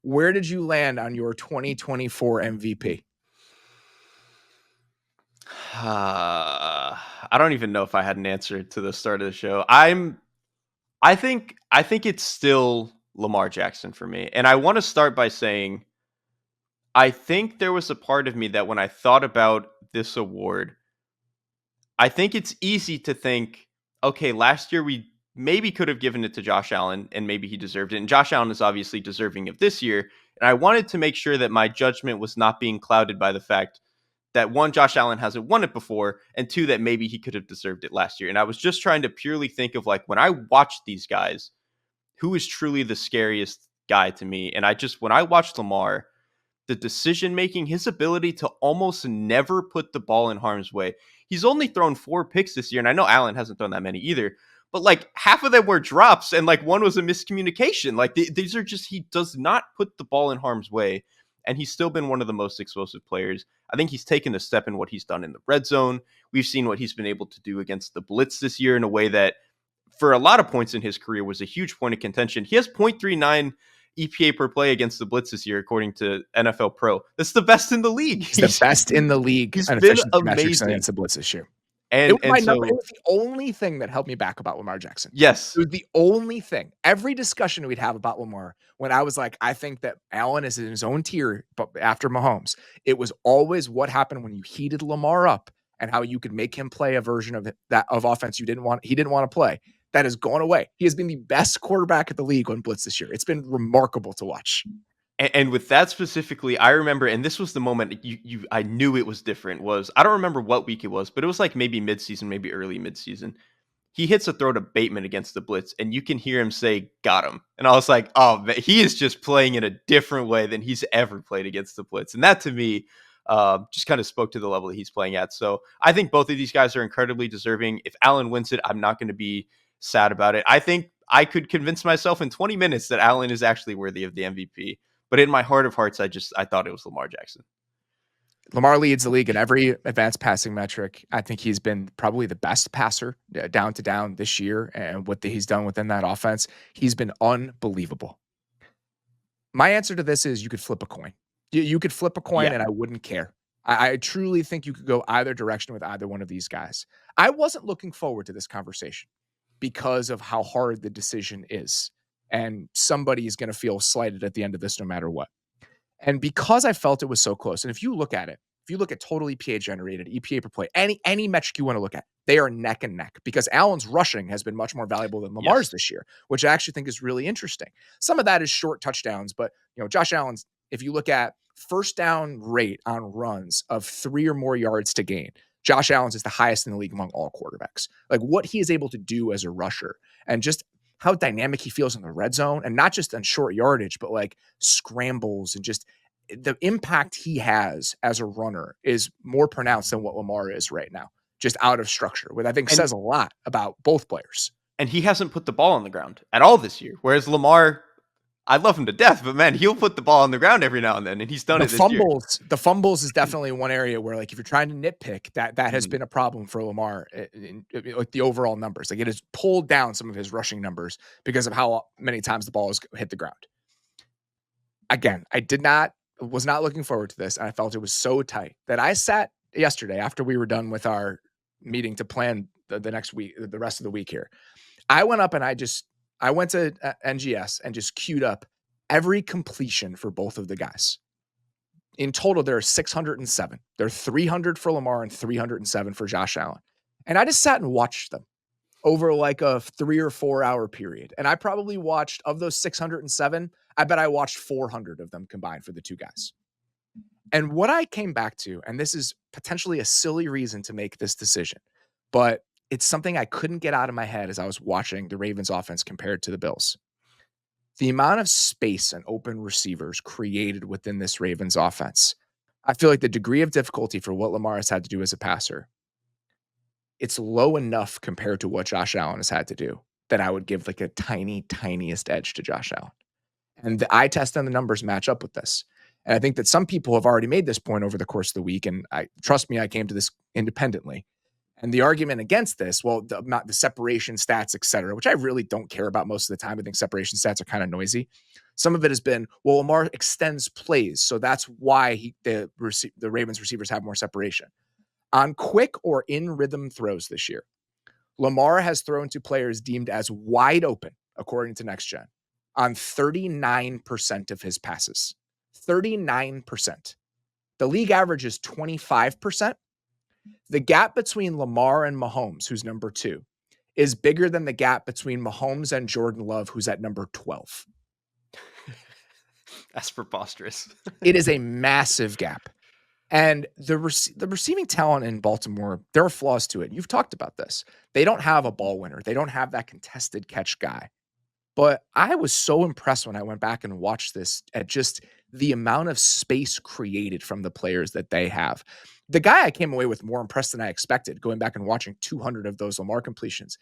Where did you land on your 2024 MVP? I don't even know if I had an answer to the start of the show. I think it's still Lamar Jackson for me. And I want to start by saying I think there was a part of me that when I thought about this award, I think it's easy to think, okay, last year we maybe could have given it to Josh Allen and maybe he deserved it. And Josh Allen is obviously deserving of this year. And I wanted to make sure that my judgment was not being clouded by the fact that one, Josh Allen hasn't won it before, and two, that maybe he could have deserved it last year. And I was just trying to purely think of like when I watched these guys, who is truly the scariest guy to me. And when I watched Lamar, the decision making, his ability to almost never put the ball in harm's way. He's only thrown 4 picks this year, and I know Allen hasn't thrown that many either. But like half of them were drops, and like one was a miscommunication. Like these are just he does not put the ball in harm's way, and he's still been one of the most explosive players. I think he's taken a step in what he's done in the red zone. We've seen what he's been able to do against the blitz this year in a way that, for a lot of points in his career, was a huge point of contention. He has 0.39 EPA per play against the blitz this year, according to NFL Pro. That's the best in the league. He's the best in the league He's on been efficiency metrics amazing. against the blitz this year. It And was and my number. It so was the only thing that held me back about Lamar Jackson. yes, It was the only thing. Every discussion we'd have about Lamar, when I was like, I think that Allen is in his own tier, but after Mahomes, it was always what happened when you heated Lamar up and how you could make him play a version of offense he didn't want to play. That has gone away. He has been the best quarterback of the league on blitz this year. It's been remarkable to watch. and with that specifically, I remember, and this was the moment I knew it was different. Was I don't remember what week it was, but it was like maybe midseason, maybe early midseason. He hits a throw to Bateman against the blitz, and you can hear him say, "Got him." And I was like, "Oh, man, he is just playing in a different way than he's ever played against the blitz." And that to me, just kind of spoke to the level that he's playing at. So I think both of these guys are incredibly deserving. If Allen wins it, I'm not going to be sad about it. I think I could convince myself in 20 minutes that Allen is actually worthy of the MVP. But in my heart of hearts, I thought it was Lamar Jackson. Lamar leads the league in every advanced passing metric. I think he's been probably the best passer down to down this year, and what he's done within that offense, he's been unbelievable. My answer to this is you could flip a coin. You could flip a coin Yeah. and I wouldn't care. I truly think you could go either direction with either one of these guys. I wasn't looking forward to this conversation because of how hard the decision is. And somebody is going to feel slighted at the end of this no matter what. And because I felt it was so close, and if you look at it, if you look at total EPA generated, EPA per play, any metric you want to look at, they are neck and neck because Allen's rushing has been much more valuable than Lamar's Yes. this year, which I actually think is really interesting. Some of that is short touchdowns, but Josh Allen's, if you look at first down rate on runs of 3 or more yards to gain, Josh Allen's is the highest in the league among all quarterbacks. Like what he is able to do as a rusher and just how dynamic he feels in the red zone, and not just on short yardage, but like scrambles and just the impact he has as a runner is more pronounced than what Lamar is right now, just out of structure, which I think And says a lot about both players. and he hasn't put the ball on the ground at all this year. Whereas Lamar, I love him to death, but man, he'll put the ball on the ground every now and then, and he's done it this year. The fumbles is definitely one area where, like, if you're trying to nitpick, that has Mhm. been a problem for Lamar like the overall numbers. Like it has pulled down some of his rushing numbers because of how many times the ball has hit the ground. Again, was not looking forward to this, and I felt it was so tight that I sat yesterday after we were done with our meeting to plan the next week, the rest of the week here. I went up and I just I went to NGS and just queued up every completion for both of the guys. In total, there are 607. There are 300 for Lamar and 307 for Josh Allen. And I just sat and watched them over like a 3 or 4 hour period. And I probably watched, of those 607, I bet I watched 400 of them combined for the two guys. And what I came back to, and this is potentially a silly reason to make this decision, but it's something I couldn't get out of my head as I was watching the Ravens offense compared to the Bills. The amount of space and open receivers created within this Ravens offense, I feel like the degree of difficulty for what Lamar has had to do as a passer, it's low enough compared to what Josh Allen has had to do that I would give like a tiniest edge to Josh Allen. And the eye test and the numbers match up with this. And I think that some people have already made this point over the course of the week. And trust me, I came to this independently. And the argument against this, well, the separation stats, et cetera, which I really don't care about most of the time. I think separation stats are kind of noisy. Some of it has been, well, Lamar extends plays, so that's why the Ravens receivers have more separation. On quick or in rhythm throws this year, Lamar has thrown to players deemed as wide open, according to Next Gen, on 39% of his passes. 39%. The league average is 25%. The gap between Lamar and Mahomes, who's number 2, is bigger than the gap between Mahomes and Jordan Love, who's at number 12. That's preposterous. It is a massive gap. And the receiving talent in Baltimore, there are flaws to it. You've talked about this. They don't have a ball winner. They don't have that contested catch guy. But I was so impressed when I went back and watched this at just the amount of space created from the players that they have. The guy I came away with more impressed than I expected, going back and watching 200 of those Lamar completions.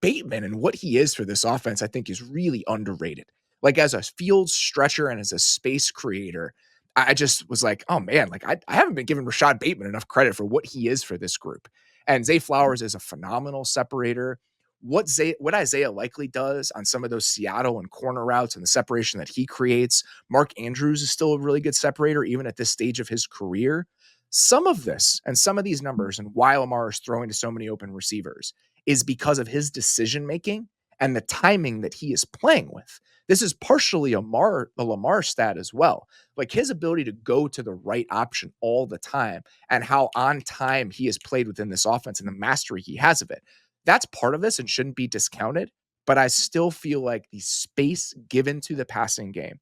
Bateman and what he is for this offense, I think, is really underrated. Like as a field stretcher and as a space creator, I just was like, oh man, like I haven't been giving Rashad Bateman enough credit for what he is for this group. And Zay Flowers is a phenomenal separator. What Isaiah likely does on some of those Seattle and corner routes and the separation that he creates. Mark Andrews is still a really good separator, even at this stage of his career. Some of this and some of these numbers and why Lamar is throwing to so many open receivers is because of his decision making and the timing that he is playing with. This is partially a Lamar stat as well. Like his ability to go to the right option all the time and how on time he has played within this offense and the mastery he has of it. That's part of this and shouldn't be discounted. But I still feel like the space given to the passing game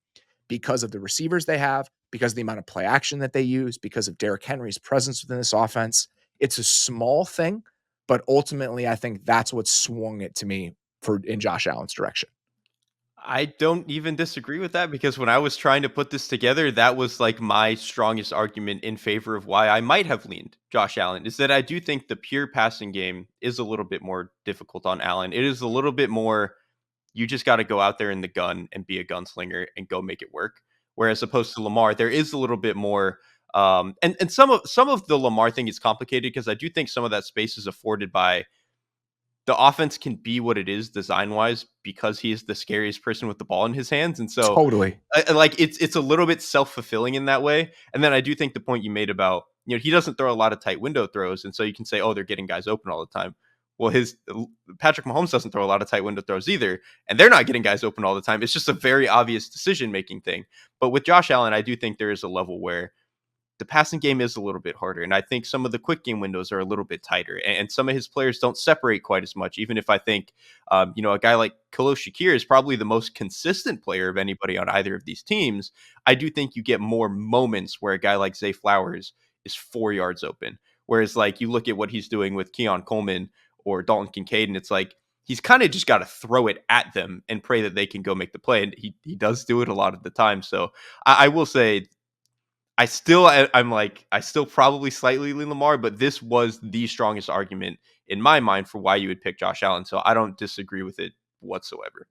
because of the receivers they have, because of the amount of play action that they use, because of Derrick Henry's presence within this offense, it's a small thing. But ultimately, I think that's what swung it to me in Josh Allen's direction. I don't even disagree with that because when I was trying to put this together, that was like my strongest argument in favor of why I might have leaned Josh Allen is that I do think the pure passing game is a little bit more difficult on Allen. It is a little bit more, you just got to go out there in the gun and be a gunslinger and go make it work. Whereas opposed to Lamar, there is a little bit more. And some of the Lamar thing is complicated because I do think some of that space is afforded by the offense can be what it is design wise because he is the scariest person with the ball in his hands. And so Totally. like it's a little bit self-fulfilling in that way. And then I do think the point you made about, he doesn't throw a lot of tight window throws. And so you can say, oh, they're getting guys open all the time. Well, his Patrick Mahomes doesn't throw a lot of tight window throws either. And they're not getting guys open all the time. It's just a very obvious decision-making thing. But with Josh Allen, I do think there is a level where the passing game is a little bit harder. And I think some of the quick game windows are a little bit tighter. And some of his players don't separate quite as much, even if I think, a guy like Khalil Shakir is probably the most consistent player of anybody on either of these teams. I do think you get more moments where a guy like Zay Flowers is 4 yards open. Whereas like you look at what he's doing with Keon Coleman or Dalton Kincaid, and it's like, he's kind of just got to throw it at them and pray that they can go make the play. And he does do it a lot of the time. So I will say, I still probably slightly lean Lamar, but this was the strongest argument in my mind for why you would pick Josh Allen. So I don't disagree with it whatsoever.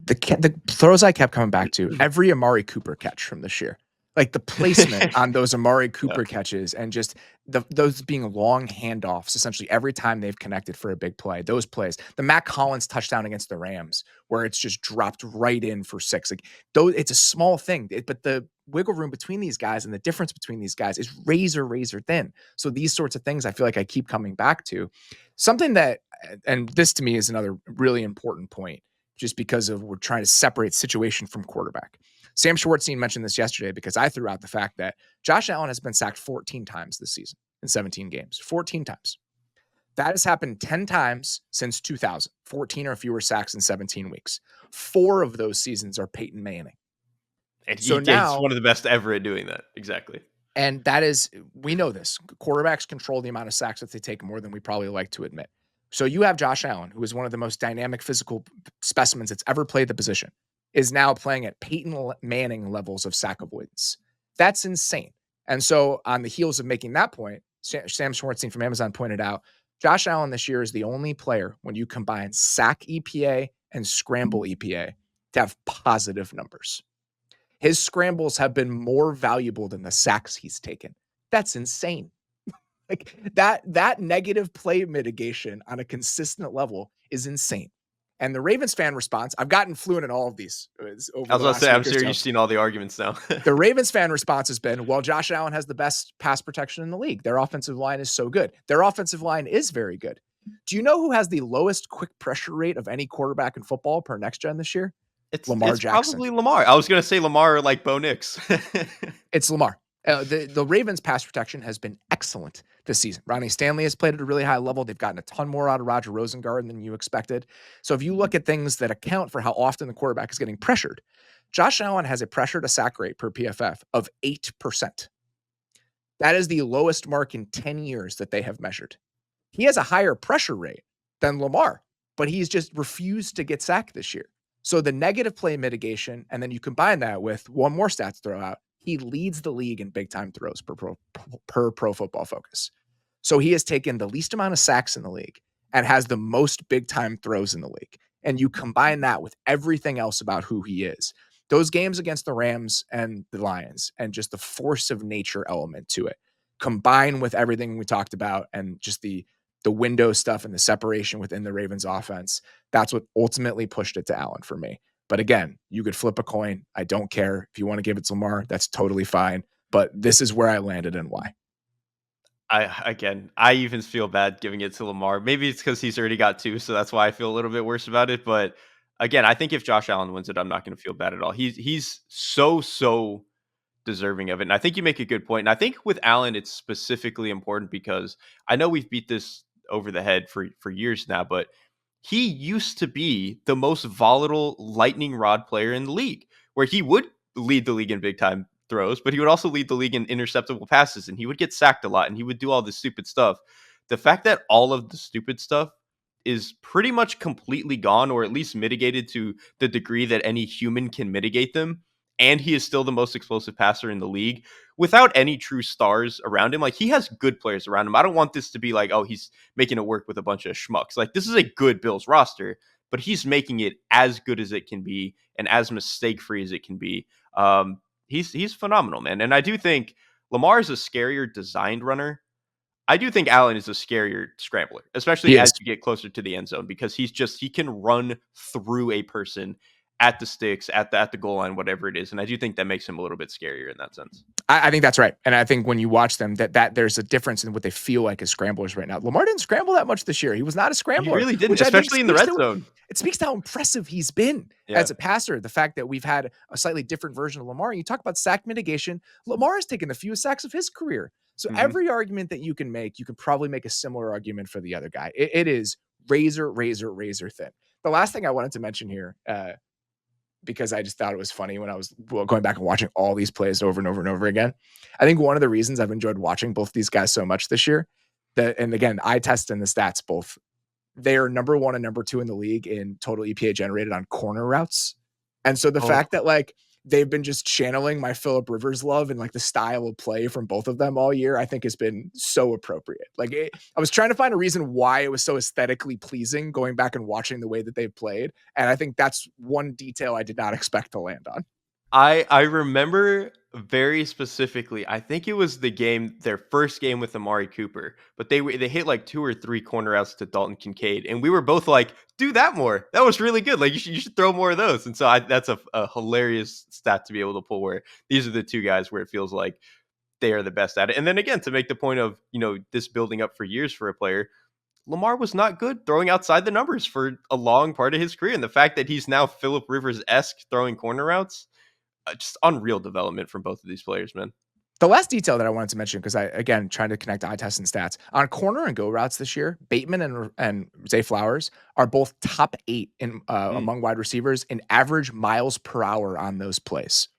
The throws I kept coming back to, every Amari Cooper catch from this year. Like the placement on those Amari Cooper catches and just those being long handoffs, essentially every time they've connected for a big play, those plays, the Matt Collins touchdown against the Rams, where it's just dropped right in for 6. Like those, it's a small thing, but the wiggle room between these guys and the difference between these guys is razor thin. So these sorts of things I feel like I keep coming back to. Something that, and this to me is another really important point, just because of we're trying to separate situation from quarterback. Sam Schwartzstein mentioned this yesterday because I threw out the fact that Josh Allen has been sacked 14 times this season in 17 games. 14 times. That has happened 10 times since 2000. 14 or fewer sacks in 17 weeks. 4 of those seasons are Peyton Manning. And So he's one now, of the best ever at doing that. Exactly. and that is, we know this. Quarterbacks control the amount of sacks that they take more than we probably like to admit. So you have Josh Allen, who is one of the most dynamic physical specimens that's ever played the position, is now playing at Peyton Manning levels of sack avoidance. That's insane. And so on the heels of making that point, Sam Schwartzstein from Amazon pointed out, Josh Allen this year is the only player when you combine sack EPA and scramble EPA to have positive numbers. His scrambles have been more valuable than the sacks he's taken. That's insane. Like that negative play mitigation on a consistent level is insane. And the Ravens fan response, I've gotten fluent in all of these over I was the about to last say, I'm week or sure so. you've seen all the arguments now. The Ravens fan response has been, well, Josh Allen has the best pass protection in the league. Their offensive line is so good. Their offensive line is very good. Do you know who has the lowest quick pressure rate of any quarterback in football per next gen this year? Lamar It's Jackson. probably Lamar. I was gonna say Lamar or like Bo Nix. It's Lamar. The Ravens' pass protection has been excellent this season. Ronnie Stanley has played at a really high level. They've gotten a ton more out of Roger Rosengard than you expected. So if you look at things that account for how often the quarterback is getting pressured, Josh Allen has a pressure to sack rate per PFF of 8%. That is the lowest mark in 10 years that they have measured. He has a higher pressure rate than Lamar, but he's just refused to get sacked this year. So the negative play mitigation, and then you combine that with one more stat to throw out, he leads the league in big time throws per Pro Football Focus. So he has taken the least amount of sacks in the league and has the most big time throws in the league. And you combine that with everything else about who he is. Those games against the Rams and the Lions and just the force of nature element to it, combined with everything we talked about and just the window stuff and the separation within the Ravens offense, that's what ultimately pushed it to Allen for me. But again, you could flip a coin. I don't care. If you want to give it to Lamar, that's totally fine. But this is where I landed and why. I even feel bad giving it to Lamar. Maybe it's because he's already got 2, so that's why I feel a little bit worse about it. But again, I think if Josh Allen wins it, I'm not going to feel bad at all. He's so deserving of it. And I think you make a good point. And I think with Allen, it's specifically important because I know we've beat this over the head for years now, but he used to be the most volatile lightning rod player in the league, where he would lead the league in big time throws, but he would also lead the league in interceptable passes, and he would get sacked a lot, and he would do all this stupid stuff. The fact that all of the stupid stuff is pretty much completely gone, or at least mitigated to the degree that any human can mitigate them, and he is still the most explosive passer in the league without any true stars around him. Like, he has good players around him. I don't want this to be like, oh, he's making it work with a bunch of schmucks. Like, this is a good Bills roster, but he's making it as good as it can be and as mistake free as it can be. He's phenomenal, man. And I do think Lamar is a scarier designed runner. I do think Allen is a scarier scrambler, especially He as is. you get closer to the end zone, because he can run through a person at the sticks, at the goal line, whatever it is. And I do think that makes him a little bit scarier in that sense. I think that's right. And I think when you watch them, that there's a difference in what they feel like as scramblers right now. Lamar didn't scramble that much this year. He was not a He scrambler, really didn't, which I think especially in the speaks red to zone. it speaks to how impressive he's been Yeah. as a passer. The fact that we've had a slightly different version of Lamar. You talk about sack mitigation. Lamar has taken the fewest sacks of his career. So every argument that you can make, you could probably make a similar argument for the other guy. It is razor thin. The last thing I wanted to mention here, because I just thought it was funny when I was going back and watching all these plays over and over and over again. I think one of the reasons I've enjoyed watching both these guys so much this year, and again, I test in the stats both, they are number 1 and number 2 in the league in total EPA generated on corner routes. And so the fact that like they've been just channeling my Phillip Rivers love and like the style of play from both of them all year, I think has been so appropriate. Like I was trying to find a reason why it was so aesthetically pleasing going back and watching the way that they've played. And I think that's one detail I did not expect to land on. I remember very specifically. I think it was their first game with Amari Cooper, but they hit like 2 or 3 corner outs to Dalton Kincaid, and we were both like, "Do that more. That was really good. Like, you should throw more of those." And so that's a hilarious stat to be able to pull. Where these are the 2 guys where it feels like they are the best at it. And then again, to make the point of this building up for years for a player, Lamar was not good throwing outside the numbers for a long part of his career. And the fact that he's now Phillip Rivers-esque throwing corner routes, just unreal development from both of these players, man. The last detail that I wanted to mention, because I, again, trying to connect eye test and stats on corner and go routes this year, Bateman and Zay Flowers are both top 8 in Mm. among wide receivers in average miles per hour on those plays.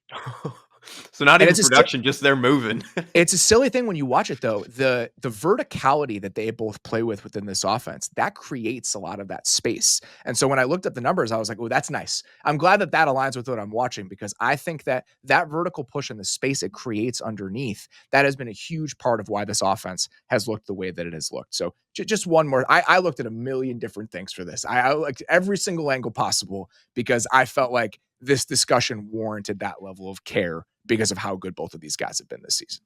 So not And even production, just they're moving. It's a silly thing when you watch it, though. The verticality that they both play with within this offense, that creates a lot of that space. And so when I looked at the numbers, I was like, oh, that's nice. I'm glad that that aligns with what I'm watching, because I think that that vertical push and the space it creates underneath, that has been a huge part of why this offense has looked the way that it has looked. So just one more. I looked at a million different things for this. I looked every single angle possible, because I felt like this discussion warranted that level of care because of how good both of these guys have been this season.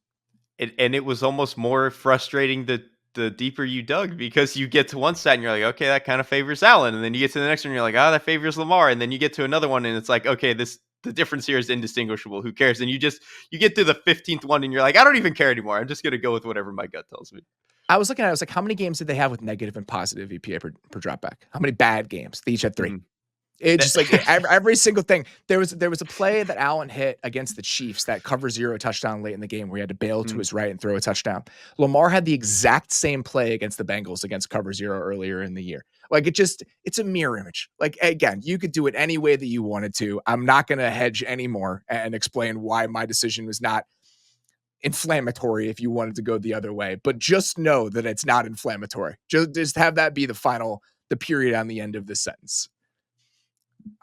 And it was almost more frustrating the deeper you dug, because you get to one stat and you're like, okay, that kind of favors Allen, and then you get to the next one and you're like, oh, that favors Lamar, and then you get to another one and it's like, okay, the difference here is indistinguishable. Who cares? And you get to the 15th one and you're like, I don't even care anymore. I'm just gonna go with whatever my gut tells me. I was looking at it, I was like, how many games did they have with negative and positive EPA per dropback? How many bad games? They each had 3. Mhm. It's just like every single thing. There was a play that Allen hit against the Chiefs, that cover 0 touchdown late in the game, where he had to bail to his right and throw a touchdown. Lamar had the exact same play against the Bengals against cover 0 earlier in the year. Like, it's a mirror image. Like, again, you could do it any way that you wanted to. I'm not going to hedge anymore and explain why my decision was not inflammatory if you wanted to go the other way, but just know that it's not inflammatory. Just have that be the period on the end of the sentence.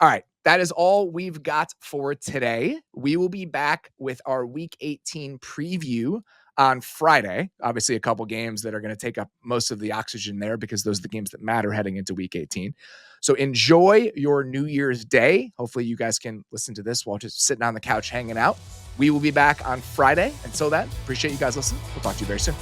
All right. That is all we've got for today. We will be back with our week 18 preview on Friday. Obviously, a couple games that are going to take up most of the oxygen there, because those are the games that matter heading into week 18. So enjoy your New Year's Day. Hopefully you guys can listen to this while just sitting on the couch hanging out. We will be back on Friday. Until then, appreciate you guys listening. We'll talk to you very soon.